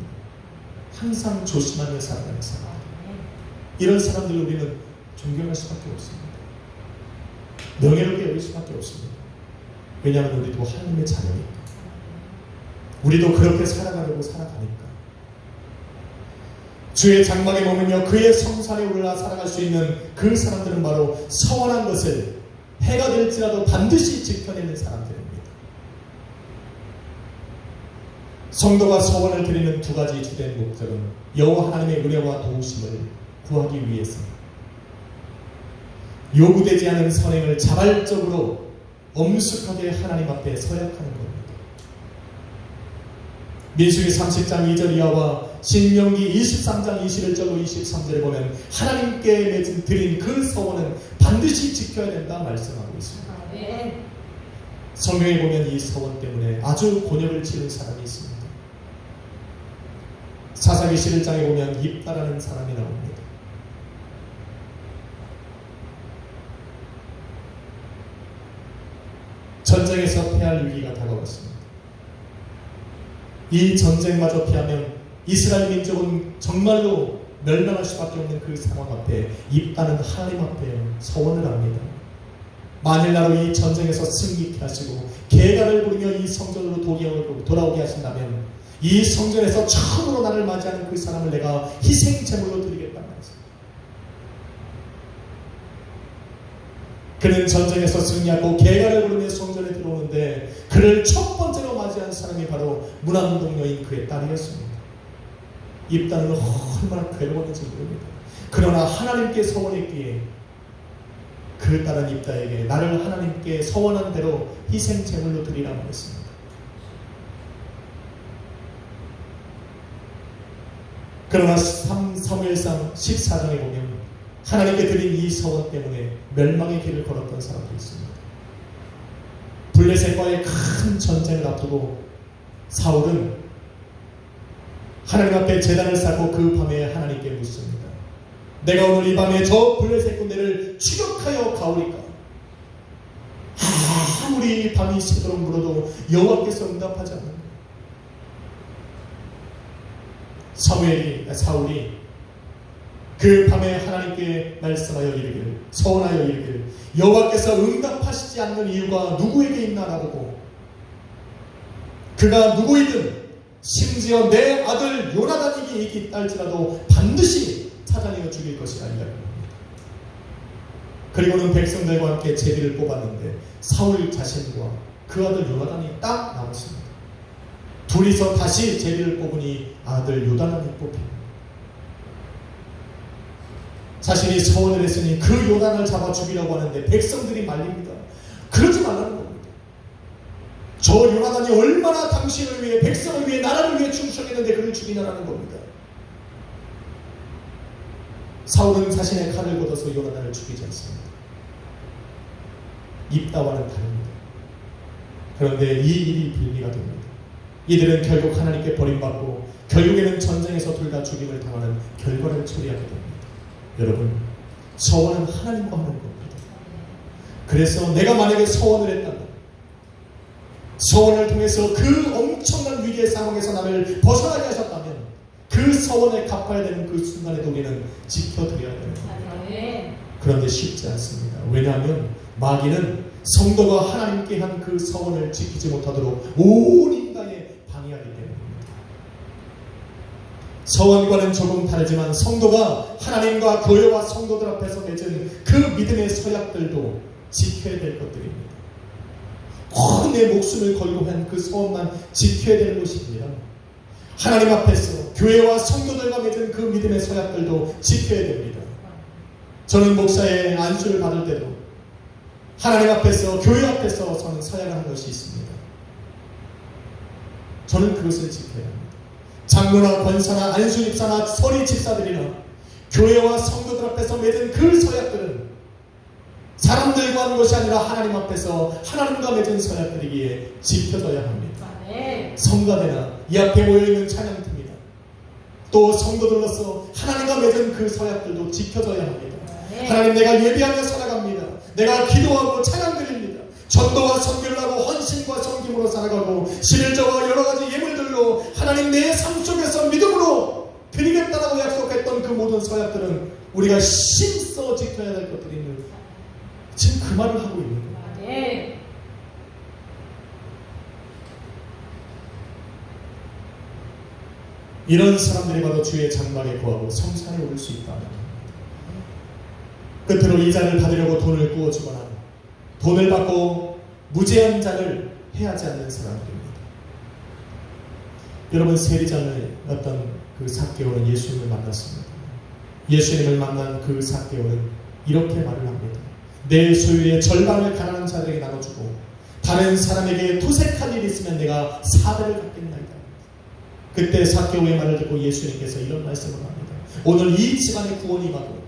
항상 조심하며 살아가는 사람. 이런 사람들을 우리는 존경할 수밖에 없습니다. 명예롭게 여길 수밖에 없습니다. 왜냐하면 우리도 하나님의 자녀니까. 우리도 그렇게 살아가려고 살아가니까. 주의 장막에 머물며 그의 성산에 올라 살아갈 수 있는 그 사람들은 바로 서원한 것을 해가 될지라도 반드시 지켜내는 사람들입니다. 성도가 서원을 드리는 두 가지 주된 목적은 여호와 하나님의 은혜와 도우심을 구하기 위해서 요구되지 않은 선행을 자발적으로 엄숙하게 하나님 앞에 서약하는 겁니다. 민수기 30장 2절 이하와 신명기 23장 21절로 23절에 보면 하나님께 드린 그 서원은 반드시 지켜야 된다 말씀하고 있습니다. 성경에 보면 이 서원 때문에 아주 곤욕을 치른 사람이 있습니다. 사사기 11장에 보면 입다라는 사람이 나옵니다. 전쟁에서 패할 위기가 다가왔습니다. 이 전쟁마저 피하면 이스라엘 민족은 정말로 멸망할 수밖에 없는 그 상황 앞에 입다는 하나님 앞에 서원을 합니다. 만일 나로 이 전쟁에서 승리케 하시고 계가를 부르며 이 성전으로 돌아오게 하신다면 이 성전에서 처음으로 나를 맞이하는 그 사람을 내가 희생제물로 드리겠다는 말씀. 그는 전쟁에서 승리하고 계가를 부르며 성전에 들어오는데 그를 첫 번째로 맞이한 사람이 바로 문안동녀인 그의 딸이었습니다. 입다는 얼마나 괴로웠는지 모릅니다. 그러나 하나님께 서원했기에 그 딸은 입다에게 나를 하나님께 서원한 대로 희생제물로 드리라고 했습니다. 그러나 사무엘상 14장에 보면 하나님께 드린 이 서원 때문에 멸망의 길을 걸었던 사람도 있습니다. 블레셋과의 큰 전쟁을 앞두고 사울은 하나님 앞에 제단을 쌓고 그 밤에 하나님께 묻습니다. 내가 오늘 이 밤에 저 블레셋 군대를 추격하여 가오리까? 아무리 밤이 새도록 물어도 여호와께서 응답하지 않는다. 사울이 그 밤에 하나님께 말씀하여 이르기를 서원하여 이르기를 여호와께서 응답하시지 않는 이유가 누구에게 있나 알아보고 그가 누구이든 심지어 내 아들 요나단에게 있달지라도 반드시 찾아내어 죽일 것이라 이야기합니다. 그리고는 백성들과 함께 제비를 뽑았는데 사울 자신과 그 아들 요나단이 딱 남았습니다. 둘이서 다시 제비를 뽑으니 아들 요나단이 뽑힙니다. 자신이 서원을 했으니 그 요단을 잡아 죽이라고 하는데 백성들이 말립니다. 그러지 말라는 겁니다. 저 요나단이 얼마나 당신을 위해 백성을 위해 나라를 위해 충성했는데 그를 죽이냐라는 겁니다. 사울은 자신의 칼을 걷어서 요나단을 죽이지 않습니다. 입다와는 다릅니다. 그런데 이 일이 빌미가 됩니다. 이들은 결국 하나님께 버림받고 결국에는 전쟁에서 둘 다 죽임을 당하는 결과를 초래하게 됩니다. 여러분, 서원은 하나님과 하는 겁니다. 그래서 내가 만약에 서원을 했다면 서원을 통해서 그 엄청난 위기의 상황에서 나를 벗어나게 하셨다면 그 서원에 갚아야 되는 그 순간에도 우리는 지켜드려야 되는 겁니다. 그런데 쉽지 않습니다. 왜냐하면 마귀는 성도가 하나님께 한 그 서원을 지키지 못하도록 온 인간에 방해하기 때문입니다. 서원과는 조금 다르지만 성도가 하나님과 교회와 성도들 앞에서 맺은 그 믿음의 서약들도 지켜야 될 것들입니다. 내 목숨을 걸고 한 그 서원만 지켜야 되는 것입니다. 하나님 앞에서 교회와 성도들과 맺은 그 믿음의 서약들도 지켜야 됩니다. 저는 목사의 안수를 받을 때도 하나님 앞에서 교회 앞에서 저는 서약을 한 것이 있습니다. 저는 그것을 지켜야 합니다. 장로나 권사나 안수집사나 서리 집사들이나 교회와 성도들 앞에서 맺은 그 서약들은 사람들과 하는 것이 아니라 하나님 앞에서 하나님과 맺은 서약들이기에 지켜져야 합니다. 성가대나 이 앞에 모여있는 찬양팀이나 또 성도들로서 하나님과 맺은 그 서약들도 지켜져야 합니다. 하나님, 내가 예배하며 살아갑니다. 내가 기도하고 찬양드립니다. 전도와 선교를 하고 헌신과 섬김으로 살아가고 11조와 여러가지 예물들로 하나님 내 삶 속에서 믿음으로 드리겠다라고 약속했던 그 모든 서약들은 우리가 힘써 지켜야 될 것들인데 지금 그 말을 하고 있는 거예요. 네. 이런 사람들이 바로 주의 장막에 거하고 성산에 오를 수 있다는 겁니다. 끝으로 이자를 받으려고 돈을 구워주거나 돈을 받고 무죄한 자를 해하지 않는 사람들입니다. 여러분, 세리장을 어떤 그 삭개오는 예수님을 만났습니다. 예수님을 만난 그 삭개오는 이렇게 말을 합니다. 내 소유의 절반을 가난한 자들에게 나눠주고 다른 사람에게 도색할 일이 있으면 내가 4배를 갚겠나이다. 그때 삭개오의 말을 듣고 예수님께서 이런 말씀을 합니다. 오늘 이 집안의 구원이 임하고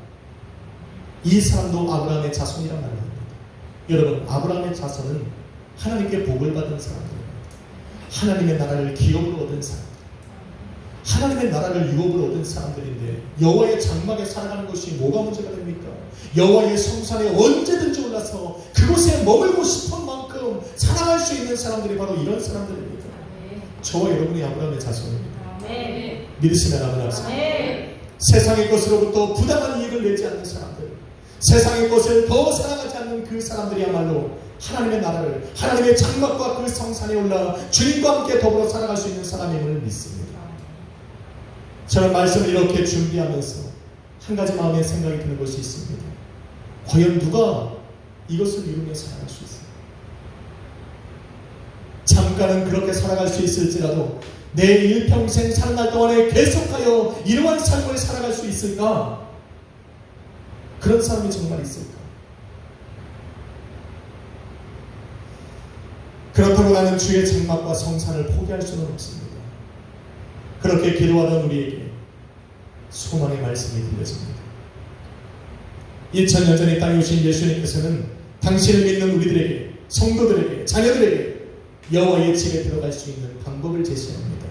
이 사람도 아브라함의 자손이란 말을 합니다. 여러분, 아브라함의 자손은 하나님께 복을 받은 사람들입니다. 하나님의 나라를 기업으로 얻은 사람들, 하나님의 나라를 유업으로 얻은 사람들인데 여호와의 장막에 살아가는 것이 뭐가 문제가 됩니까? 여호와의 성산에 언제든지 올라서 그곳에 머물고 싶은 만큼 살아갈 수 있는 사람들이 바로 이런 사람들입니다. 저와 여러분이 아브라함의 자손입니다. 믿으시면 아멘 합시다. 세상의 것으로부터 부당한 이익을 내지 않는 사람들, 세상의 것을 더 사랑하지 않는 그 사람들이야말로 하나님의 나라를, 하나님의 장막과 그 성산에 올라 주님과 함께 더불어 살아갈 수 있는 사람임을 믿습니다. 저는 말씀을 이렇게 준비하면서 한 가지 마음에 생각이 드는 것이 있습니다. 과연 누가 이것을 이루며 살아갈 수 있을까? 잠깐은 그렇게 살아갈 수 있을지라도 내 일평생 사는 날 동안에 계속하여 이러한 삶을 살아갈 수 있을까? 그런 사람이 정말 있을까? 그렇다고 나는 주의 장막과 성산을 포기할 수는 없습니다. 그렇게 기도하던 우리에게 소망의 말씀이 들려집니다. 2000년 전에 땅에 오신 예수님께서는 당신을 믿는 우리들에게, 성도들에게, 자녀들에게 여호와의 집에 들어갈 수 있는 방법을 제시합니다.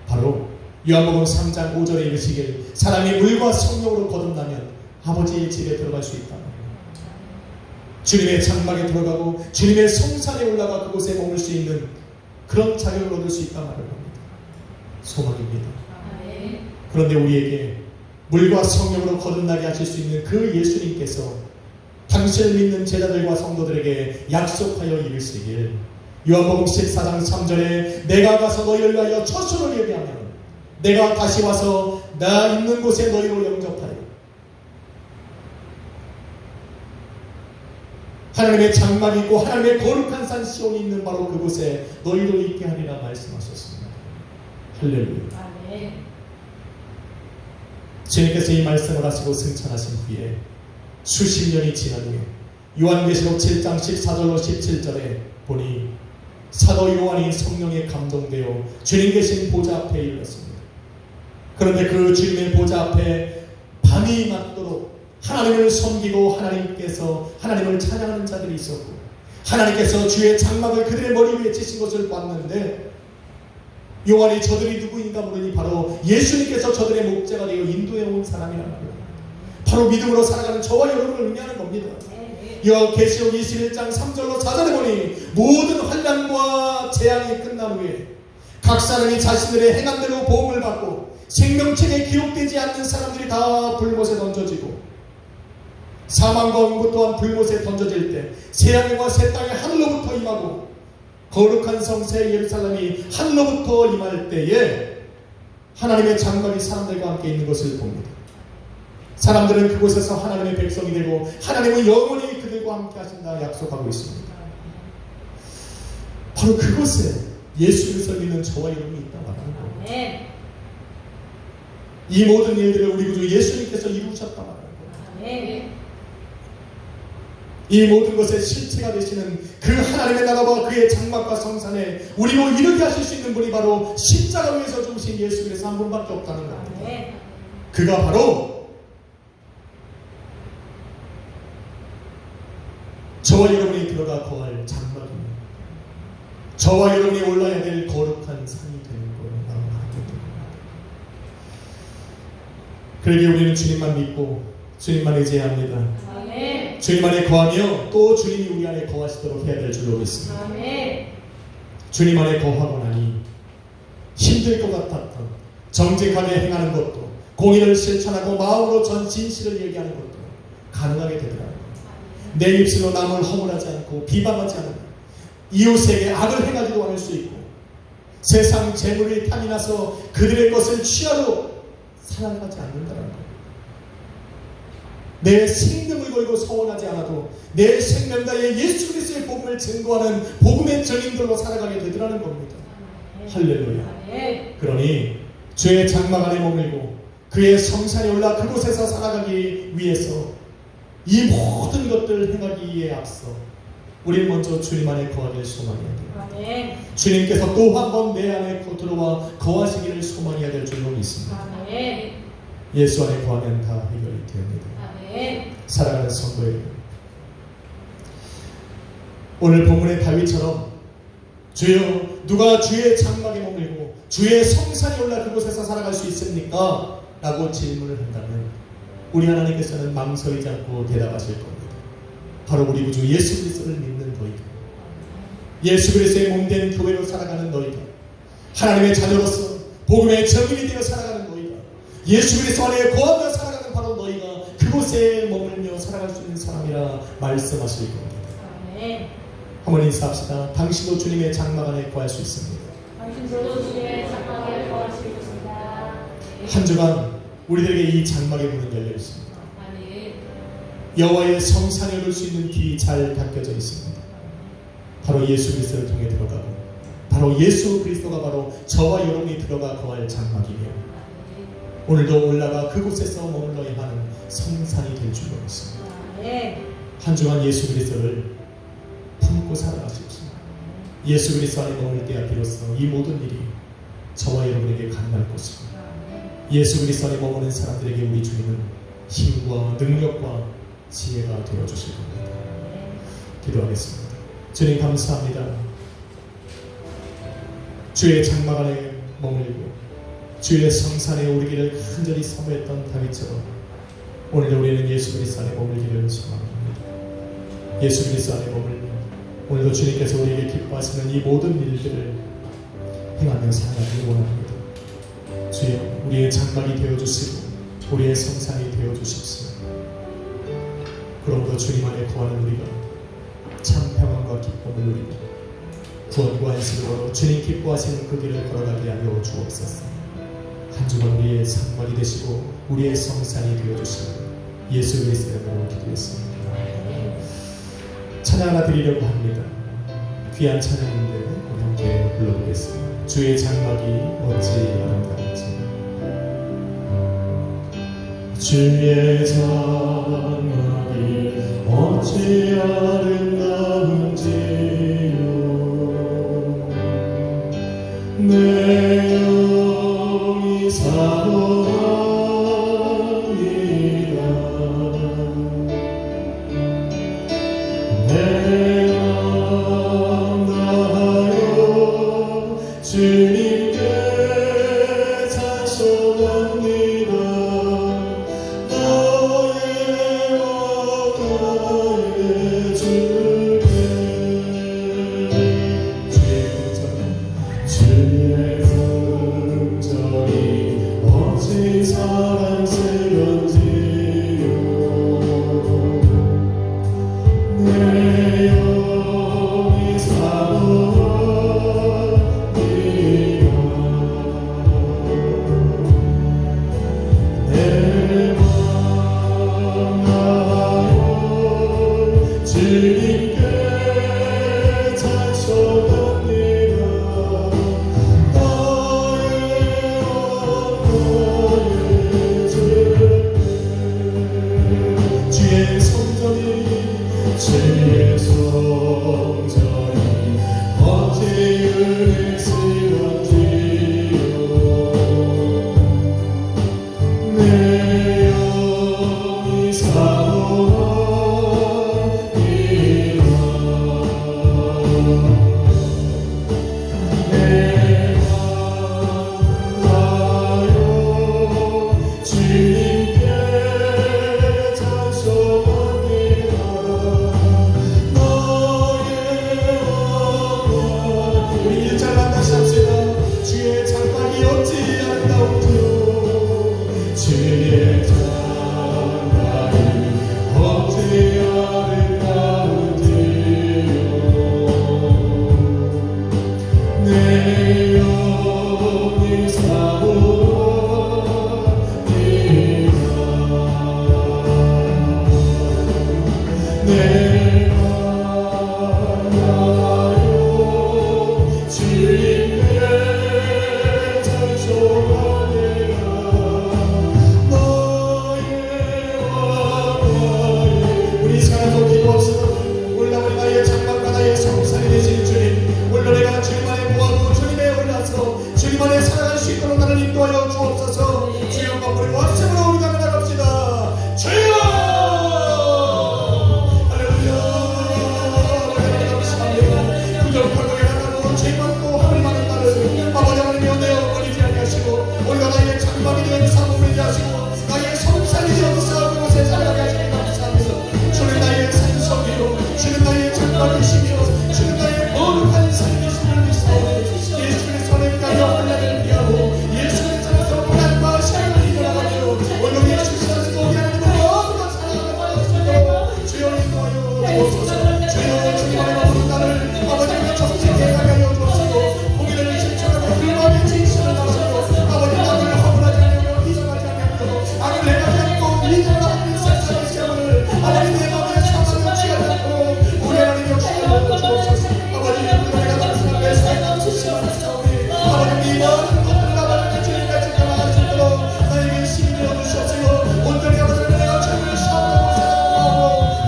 바로 요한복음 3장 5절에 이르시길 사람이 물과 성령으로 거듭나면 아버지의 집에 들어갈 수 있다. 주님의 장막에 들어가고 주님의 성산에 올라가 그곳에 머물 수 있는 그런 자격을 얻을 수 있다 말을 합니다. 소망입니다. 그런데 우리에게 물과 성령으로 거듭나게 하실 수 있는 그 예수님께서 당신을 믿는 제자들과 성도들에게 약속하여 이르시길 요한복음 14장 3절에 내가 가서 너희를 위하여 처소를 예비하면 내가 다시 와서 나 있는 곳에 너희로 영접하여 하나님의 장막이 있고 하나님의 거룩한 산 시온이 있는 바로 그곳에 너희로 있게 하리라 말씀하셨습니다. 할렐루야. 주님께서 이 말씀을 하시고 승천하신 후에 수십 년이 지난 후에 요한계시록 7장 14절로 17절에 보니 사도 요한이 성령에 감동되어 주님 계신 보좌 앞에 이르렀습니다. 그런데 그 주님의 보좌 앞에 밤이 맞도록 하나님을 섬기고 하나님을 찬양하는 자들이 있었고 하나님께서 주의 장막을 그들의 머리 위에 치신 것을 봤는데 요한이 저들이 누구인가 모르니 바로 예수님께서 저들의 목자가 되어 인도해 온 사람이란 말이에요. 바로 믿음으로 살아가는 저와 여러분을 의미하는 겁니다. 계시록 21장 3절로 4절에 보니 모든 환난과 재앙이 끝난 후에 각 사람이 자신들의 행함대로 보험을 받고 생명책에 기록되지 않는 사람들이 다 불못에 던져지고 사망과 응고 또한 불못에 던져질 때 새하늘과 새 땅이 하늘로부터 임하고 거룩한 성새 예루살렘이 하늘로부터 임할 때에 하나님의 장막이 사람들과 함께 있는 것을 봅니다. 사람들은 그곳에서 하나님의 백성이 되고 하나님은 영원히 그들과 함께 하신다 약속하고 있습니다. 바로 그곳에 예수 그리스도를 믿는 저와 여러분이 있다 말하는 거예요. 이 모든 일들을 우리 구주 예수님께서 이루셨다 말하는 거예요. 이 모든 것의 실체가 되시는 그 하나님의 나라와 그의 장막과 성산에 우리로 이르게 하실 수 있는 분이 바로 십자가 위에서 죽으신 예수 그리스도 한 분밖에 없다는 겁니다. 그가 바로 저와 여러분이 들어가 거할 장막입니다. 저와 여러분이 올라야 될 거룩한 산이 되는 거예요. 그러기에 우리는 주님만 믿고 주님만 의지해야 합니다. 주님 안에 거하며 또 주님이 우리 안에 거하시도록 해야 될 줄로 믿습니다. 주님 안에 거하고 나니 힘들 것 같았던 정직하게 행하는 것도 공의를 실천하고 마음으로 전 진실을 얘기하는 것도 가능하게 되더라고요. 내 입술로 남을 허물하지 않고 비방하지 않고 이웃에게 악을 행하지도 않을 수 있고 세상 재물에 탐이 나서 그들의 것을 취하러 살아가지 않는다는 것. 내 생명을 걸고 서원하지 않아도 내 생명 다해 예수 그리스도의 복음을 증거하는 복음의 증인들로 살아가게 되더라는 겁니다. 할렐루야. 그러니 주의 장막 안에 머물고 그의 성산에 올라 그곳에서 살아가기 위해서 이 모든 것들을 행하기에 앞서 우리 먼저 주님 안에 거하기를 소망해야 돼요. 주님께서 또 한 번 내 안에 들어와 거하시기를 소망해야 될 줄로 믿습니다. 예수 안에 거하면 다 해결이 됩니다. 사랑하는 성도 여러분, 오늘 본문의 다윗처럼 주여 누가 주의 장막에 머물고 주의 성산에 올라 그곳에서 살아갈 수 있습니까? 라고 질문을 한다면 우리 하나님께서는 망설이지 않고 대답하실 겁니다. 바로 우리 구주 예수 그리스도를 믿는 너희가, 예수 그리스도의 몸된 교회로 살아가는 너희가, 하나님의 자녀로서 복음의 증인이 되어 살아가는 너희가, 예수 그리스도 안에 거하며 살아가는 바로 너희가 그곳에 머물며 살아갈 수 있는 사람이라 말씀하실 겁니다. 한번 인사합시다. 당신도 주님의 장막 안에 거할 수 있습니다. 당신도 주님의 장막에 거할 수 있습니다. 한 주간 우리들에게 이 장막의 문은 열려 있습니다. 여호와의 성산에 오를 수 있는 길이 잘 닦여져 있습니다. 바로 예수 그리스도를 통해 들어가고 바로 예수 그리스도가 바로 저와 여러분이 들어가 거할 장막이며 오늘도 올라가 그곳에서 머물러야 하는 성산이 될 줄로 믿습니다. 한 주간 예수 그리스도를 품고 살아가십시오. 예수 그리스도 안에 머물 때야 비로소 이 모든 일이 저와 여러분에게 가능할 것입니다. 예수 그리스도 안에 머무는 사람들에게 우리 주님은 힘과 능력과 지혜가 되어주실 겁니다. 기도하겠습니다. 주님 감사합니다. 주의 장막 안에 머물고 주의 성산에 오르기를 간절히 사모했던 다윗처럼 오늘 우리는 예수 그리스도 안에 머물기를 소망합니다. 예수 그리스도 안에 머물며 오늘도 주님께서 우리에게 기뻐하시는 이 모든 일들을 행하며 살아가기를 원합니다. 주여 우리의 장막이 되어주시고 우리의 성산이 되어주십시오. 그러므로 주님 안에 거하는 우리가 참 평안과 기쁨을 누리고 구원과 안식으로 주님 기뻐하시는 그 길을 걸어가게 하여 주옵소서. 한 주간 우리의 장막이 되시고 우리의 성산이 되어주시고 예수 그리스도의 이름으로 기도했습니다. 찬양 하나 드리려고 합니다. 귀한 찬양인데 우리 함께 불러보겠습니다. 주의 장막이 어찌 아름다운지. 주의 장막이 어찌 아름다운지요. 내 영이 사모합니다. 내 마음 다하여 주님께 찬송합니다. 너의 왕 너의 주 내가 나가요 주님의 찬송하네요 우리 시간에도 기도합시다. 오늘 나의 장막과 나의 성산이 되신 주님 오늘 내가 주님 안에 모아도 주님에 올라서 주님 안에 살아갈 수 있도록 나를 인도하여 주옵소서. 주여 한번 왔음으로 우리가 나갑시다. 주여 할렐루야 감사합니다. 부족하고 연약하고 죄 많고 하늘 많은 나를 아버지 하나님이여 내어 버리지 아니하시고 우리가 나의 장막이 되어 사모되게 하시고 나의 성산이 되어서 그곳에 살아가게 하시니 감사합니다. 주는 나의 산성이요 주는 나의 장막이시며 주는 나의 거룩한 삶이심을 믿사오니 예수의 손에 위하여 하나님을 위하고 예수의 손에서 고난과 시험을 이겨나가며 오늘 예수께서 우리 하나님을 너무나 사랑하는 주여 인도하여 주옵소서. 주여 주님 안에 머무는 나를 아버지의 정직하게 하여 주옵소서. 고기를 실천하고 불만의 진실을 나가며 아버지 나를 허물하지 않으며 이상하지 않으며 악을 행하지 않고 믿음을 하는 세상의 시험을 아버지 내 마음에 상하며 취하지 않고 우리 하나님 역시를 먹어 주옵소서. 아버지 내가 당신의 내 삶을 주시옵소서. 아버지 이 모든 것들을 아버지 주님까지 나아갈 수 있도록 나에게 힘이 되어 주시옵소서. 온전히 아버지 내가 주님을 시험하고 살아가고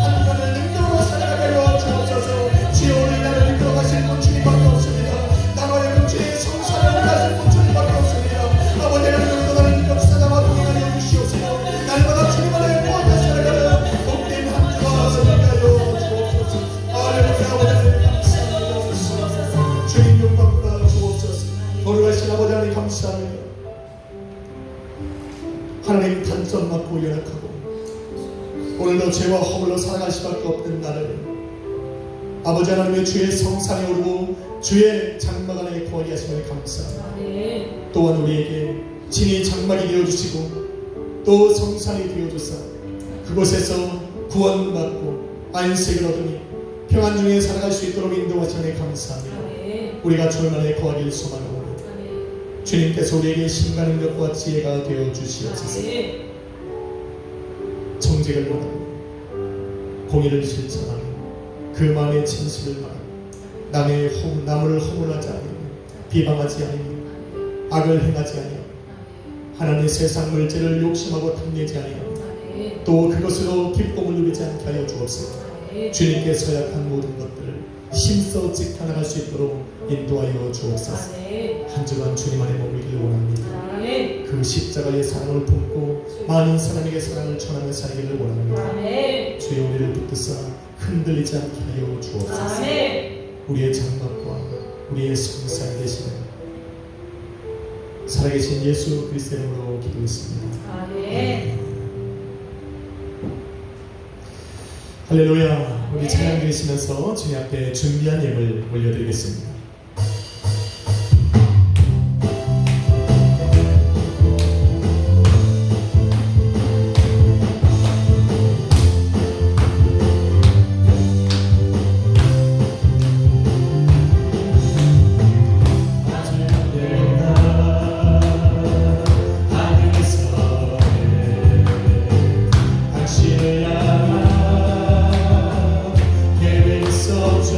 하나님을 능력으로 살아가게 하여 주옵소서. 주여 우리 나를 이끌어 가실 분 주님밖에 없습니다. 나와의 주의 성산을 가실 분 주님밖에 없습니다. 아버지 하나님으로 나를 역사자와 동행하여 주시옵소서. 날마다 주님 안에 모아져 살아가는 복된 한 주가 되게 하여 주옵소서. 할렐루야 아버지 감사합니다. 주님 용받아 주옵소서. 거룩하신 아버지 하나님 감사합니다. 하나님 단점 맞고 연약하고 오늘도 죄와 허물로 살아갈 수밖에 없는 나를 아버지 하나님의 주의 성산에 오르고 주의 장막 안에 거하게 하심을 감사합니다. 또한 우리에게 진이 장막이 되어주시고 또 성산이 되어주사 그곳에서 구원받고 안식을 얻으니 평안 중에 살아갈 수 있도록 인도하시니 감사합니다. 우리가 주님 안에 거하길 소망하오니 주님께서 우리에게 신과 능력과 지혜가 되어 주시옵소서. 정직을 원하고 공의를 실천하며 그 마음의 진실을 말하며 남을 허물하지 아니하며 비방하지 아니하며 악을 행하지 아니하며 하나님의 세상 물질을 욕심하고 탐내지 아니하며 또 그것으로 기쁨을 누리지 않게 하여 주옵소서. 주님께서 약한 모든 것들을 힘써 지켜나갈 수 있도록 인도하여 주옵소서. 한 주간 주님 안에 머물기를 원합니다. 그 십자가의 사랑을 품고 많은 사람에게 사랑을 전하며 살기를 원합니다. 주여 우리를 붙드사 흔들리지 않게 하여 주옵소서. 우리의 장막과 우리의 성산이 되시는 살아계신 예수 그리스도의 이름으로 기도했습니다. 할렐루야. 우리 찬양 드리시면서 주님 앞에 준비한 예물 올려드리겠습니다. 계획 써줘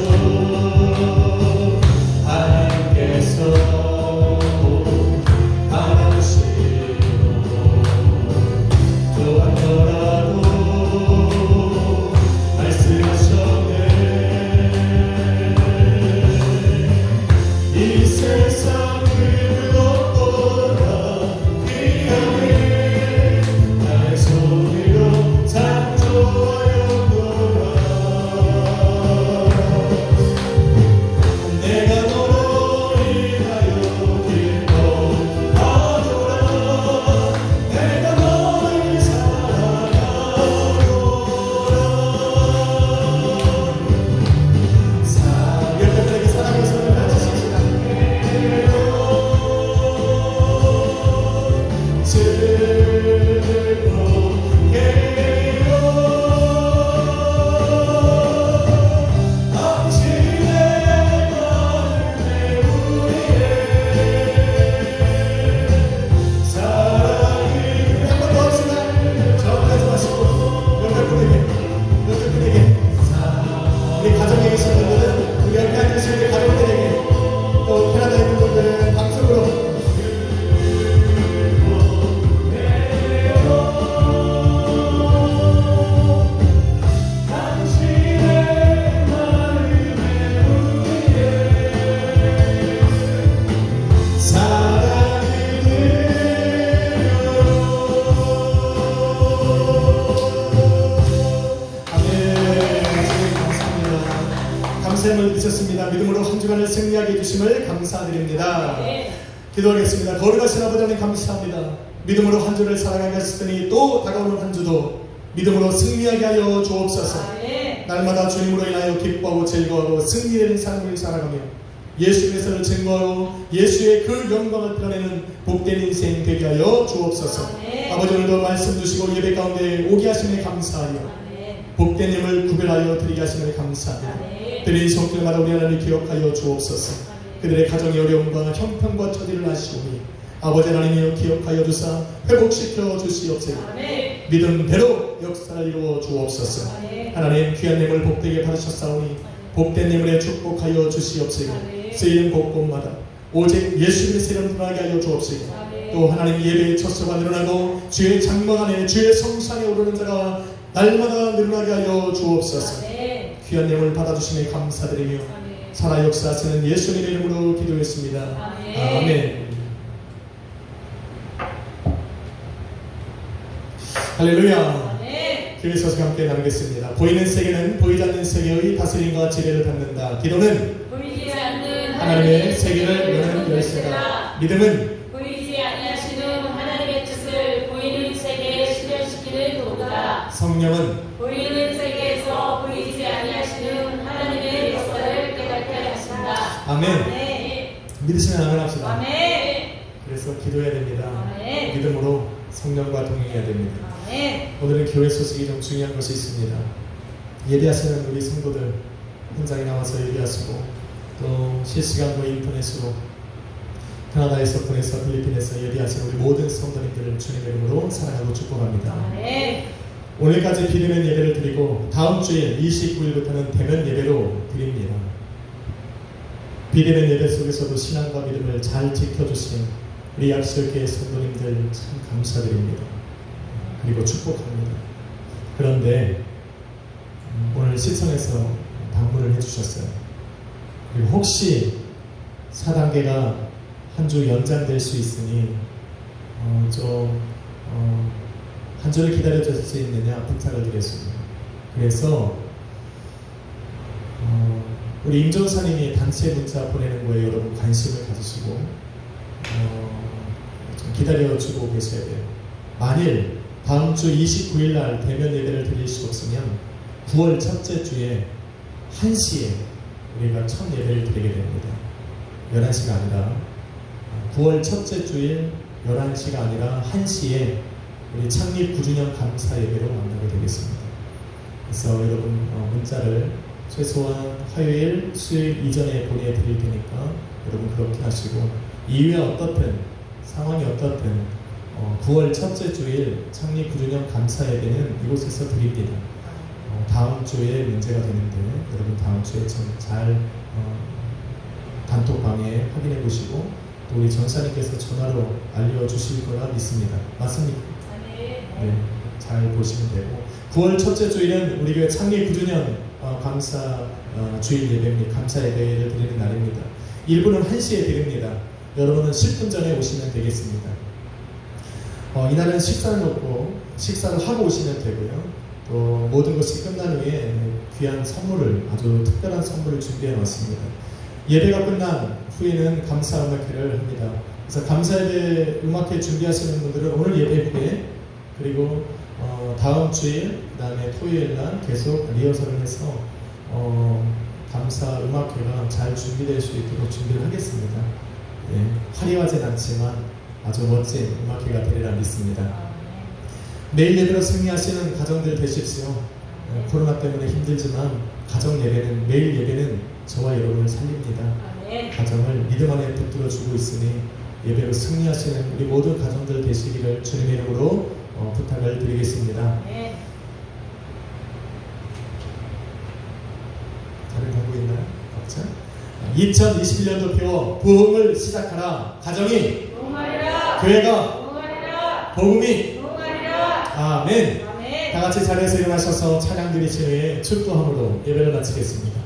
말씀을 들으셨습니다. 믿음으로 한 주간을 승리하게 해주심을 감사드립니다. 기도하겠습니다. 거룩하신 아버지 하나님 감사합니다. 믿음으로 한 주를 살아가게 하셨으니 또 다가오는 한 주도 믿음으로 승리하게 하여 주옵소서. 날마다 주님으로 인하여 기뻐하고 즐거워하고 승리되는 삶을 살아가며 예수 그리스도를 증거하고 예수의 그 영광을 드러내는 복된 인생 되게 하여 주옵소서. 아버지 오늘도 말씀 주시고 예배 가운데 오게 하심에 감사하여 복된 힘을 구별하여 드리게 하심을 감사합니다. 드린 손길마다 우리 하나님 기억하여 주옵소서. 그들의 가정의 어려움과 형편과 처지를 아시오니 아버지 하나님이여 기억하여 주사 회복시켜 주시옵소서. 믿음대로 역사를 이루어 주옵소서. 하나님 귀한 뇌물 복되게 받으셨사오니 복된 뇌물에 축복하여 주시옵소서. 쓰이는 곳곳마다 오직 예수 그리스도의 이름 드러나게 하여 주옵소서. 또 하나님 예배의 첫수가 늘어나고 주의 장막 안에 주의 성상에 오르는 자가 날마다 늘어나게 하여 주옵소서. 귀한 뇌물 받아주심에 감사드리며 살아 역사하시는 예수님의 이름으로 기도했습니다. 아멘. 할렐루야. 교회 서서 함께 나누겠습니다. 보이는 세계는 보이지 않는 세계의 다스림과 지배를 받는다. 기도는 보이지 않는 하나님의 세계를 여는 열쇠다. 믿음은 보이지 아니하시는 하나님의 뜻을 보이는 세계에 실현시키는 도구다. 성령은 보이는 세계에서 보이지 아니하시는 하나님의 역사를 깨닫게 하신다. 아멘. 믿으시면 아멘 합시다. 아멘. 그래서 기도해야 됩니다. 아멘. 믿음으로 성령과 동행해야 됩니다. 아멘. 오늘은 교회 소식이 좀 중요한 것이 있습니다. 예배하시는 우리 성도들 현장에 나와서 예배하시고 또 실시간으로 인터넷으로 캐나다에서 보내서 필리핀에서 예배하시는 우리 모든 성도님들을 주님의 이름으로 사랑하고 축복합니다. 아멘. 오늘까지 비대면 예배를 드리고 다음 주에 29일부터는 대면 예배로 드립니다. 비대면 예배 속에서도 신앙과 믿음을 잘 지켜주신 우리 약실교회 성도님들 참 감사드립니다. 그리고 축복합니다. 그런데 오늘 시청에서 방문을 해주셨어요. 그리고 혹시 4단계가 한 주 연장될 수 있으니 한 주를 기다려줄 수 있느냐 부탁을 드렸습니다. 그래서 우리 임종사님이 단체 문자 보내는 거에 여러분 관심을 가지시고 좀 기다려주고 계셔야 돼요. 만일 다음 주 29일 날 대면 예배를 드릴 수 없으면 9월 첫째 주에 1시에 우리가 첫 예배를 드리게 됩니다. 11시가 아니라 9월 첫째 주일 11시가 아니라 1시에 우리 창립 9주년 감사 예배로 만나게 되겠습니다. 그래서 여러분 문자를 최소한 화요일, 수요일 이전에 보내드릴 테니까 여러분 그렇게 하시고 이후에 어떻든 상황이 어떻든 9월 첫째 주일 창립 9주년 감사 예배는 이곳에서 드립니다. 다음 주에 문제가 되는데 여러분 다음 주에 좀 잘 단톡방에 확인해 보시고 또 우리 전사님께서 전화로 알려주실 거라 믿습니다. 맞습니까? 네, 잘 보시면 되고 9월 첫째 주일은 우리 교회 창립 9주년 감사 주일 예배입니다. 감사 예배를 드리는 날입니다. 일부는 1시에 드립니다. 여러분은 10분 전에 오시면 되겠습니다. 이날은 식사를 먹고 식사를 하고 오시면 되고요. 또 모든 것이 끝난 후에 귀한 선물을 아주 특별한 선물을 준비해 놨습니다. 예배가 끝난 후에는 감사 음악회를 합니다. 그래서 감사 예배 음악회 준비하시는 분들은 오늘 예배 후에 그리고 다음 주일 그다음에 토요일 날 계속 리허설을 해서 감사 음악회가 잘 준비될 수 있도록 준비를 하겠습니다. 네, 화려하진 않지만 아주 멋진 음악회가 되리라 믿습니다. 매일 예배로 승리하시는 가정들 되십시오. 코로나 때문에 힘들지만 가정 예배는 매일 예배는 저와 여러분을 살립니다. 가정을 믿음 안에 붙들어 주고 있으니 예배로 승리하시는 우리 모든 가정들 되시기를 주님의 이름으로 부탁을 드리겠습니다. 다른 광고 있나요? 없죠? 2021년도 표 부흥을 시작하라. 가정이 부흥하리라. 교회가 부흥하리라. 복음이 부흥하리라. 아멘. 아멘. 다 같이 자리에서 일어나셔서 찬양 드리신 후에 축도함으로 예배를 마치겠습니다.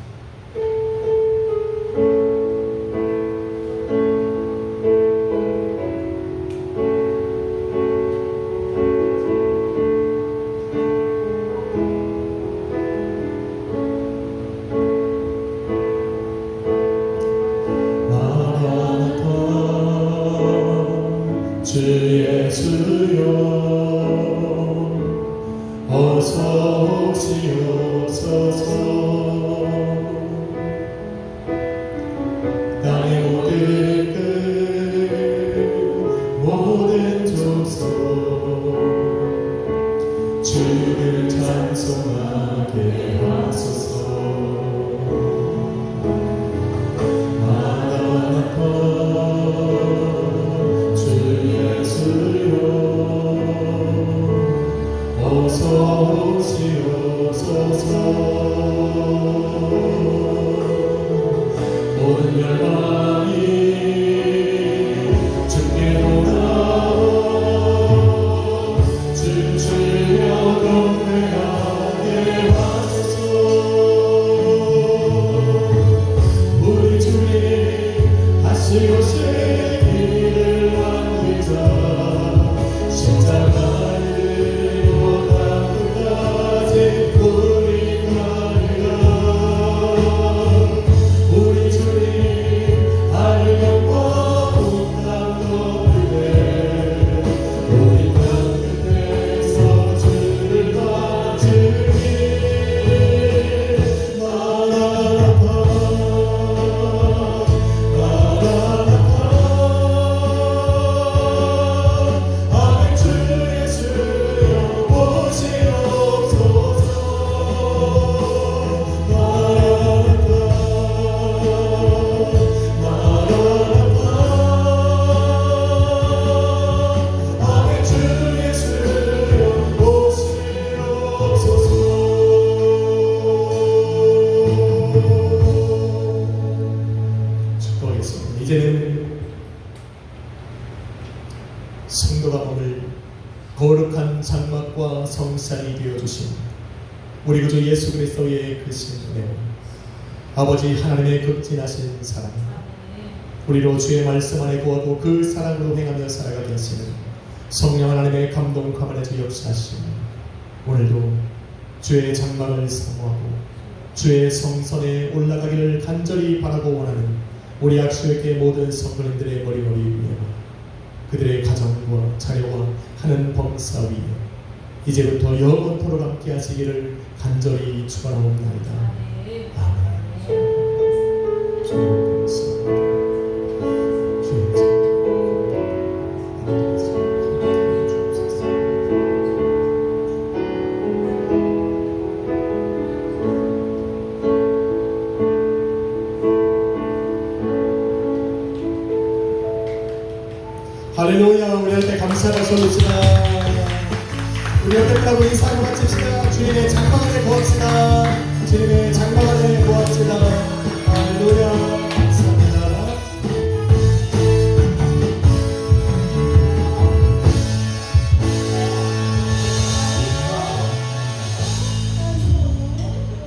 주 예수여 어서 오시옵소서. 땅의 모든 끝 모든 족속 주를 찬송하게 하소서. 마라나타 주 예수여 어서 오시옵소서. 모든 열방이 주께로 나와 춤추며 경배하게 하소서. 우리 주님 다시 오실 길을 만들자. 십자가를 보다 끝까지 우리 가리라. 우리 주님 하늘과 온 땅 떠들네. 우리 땅 끝에서 주를 맞으니 마라나타 마라나타. 아멘. 주 예수여 오시옵소서. 마라나타 마라나타. 아멘. 주 예수여 오시옵소서. 축복하겠습니다. 이제는 성도가 오늘 거룩한 장막과 성산이 되어주신 우리 구주 예수 그리스도의 그 신뢰, 아버지 하나님의 극진하신 사랑, 우리로 주의 말씀 안에 구하고 그 사랑으로 행하며 살아가게 하시는 성령 하나님의 감동 가만히 역사하시며 오늘도 주의 장막을 사모하고 주의 성전에 올라가기를 간절히 바라고 원하는 우리 악수에게 모든 성도님들의 머리머리 위에 그들의 가정과 자녀와 하는 범사 위에 이제부터 영원토록 함께 하시기를 간절히 축원하옵나이다. 아멘. 주님 말씀. 주님 주옵소서. 할렐루야. 우리 할 때 감사를 소리치다. 우리 어택하고 인사하고 바칩시다. 주님의 장막 안에 구합시다. 주님의 장막 안에 구합시다.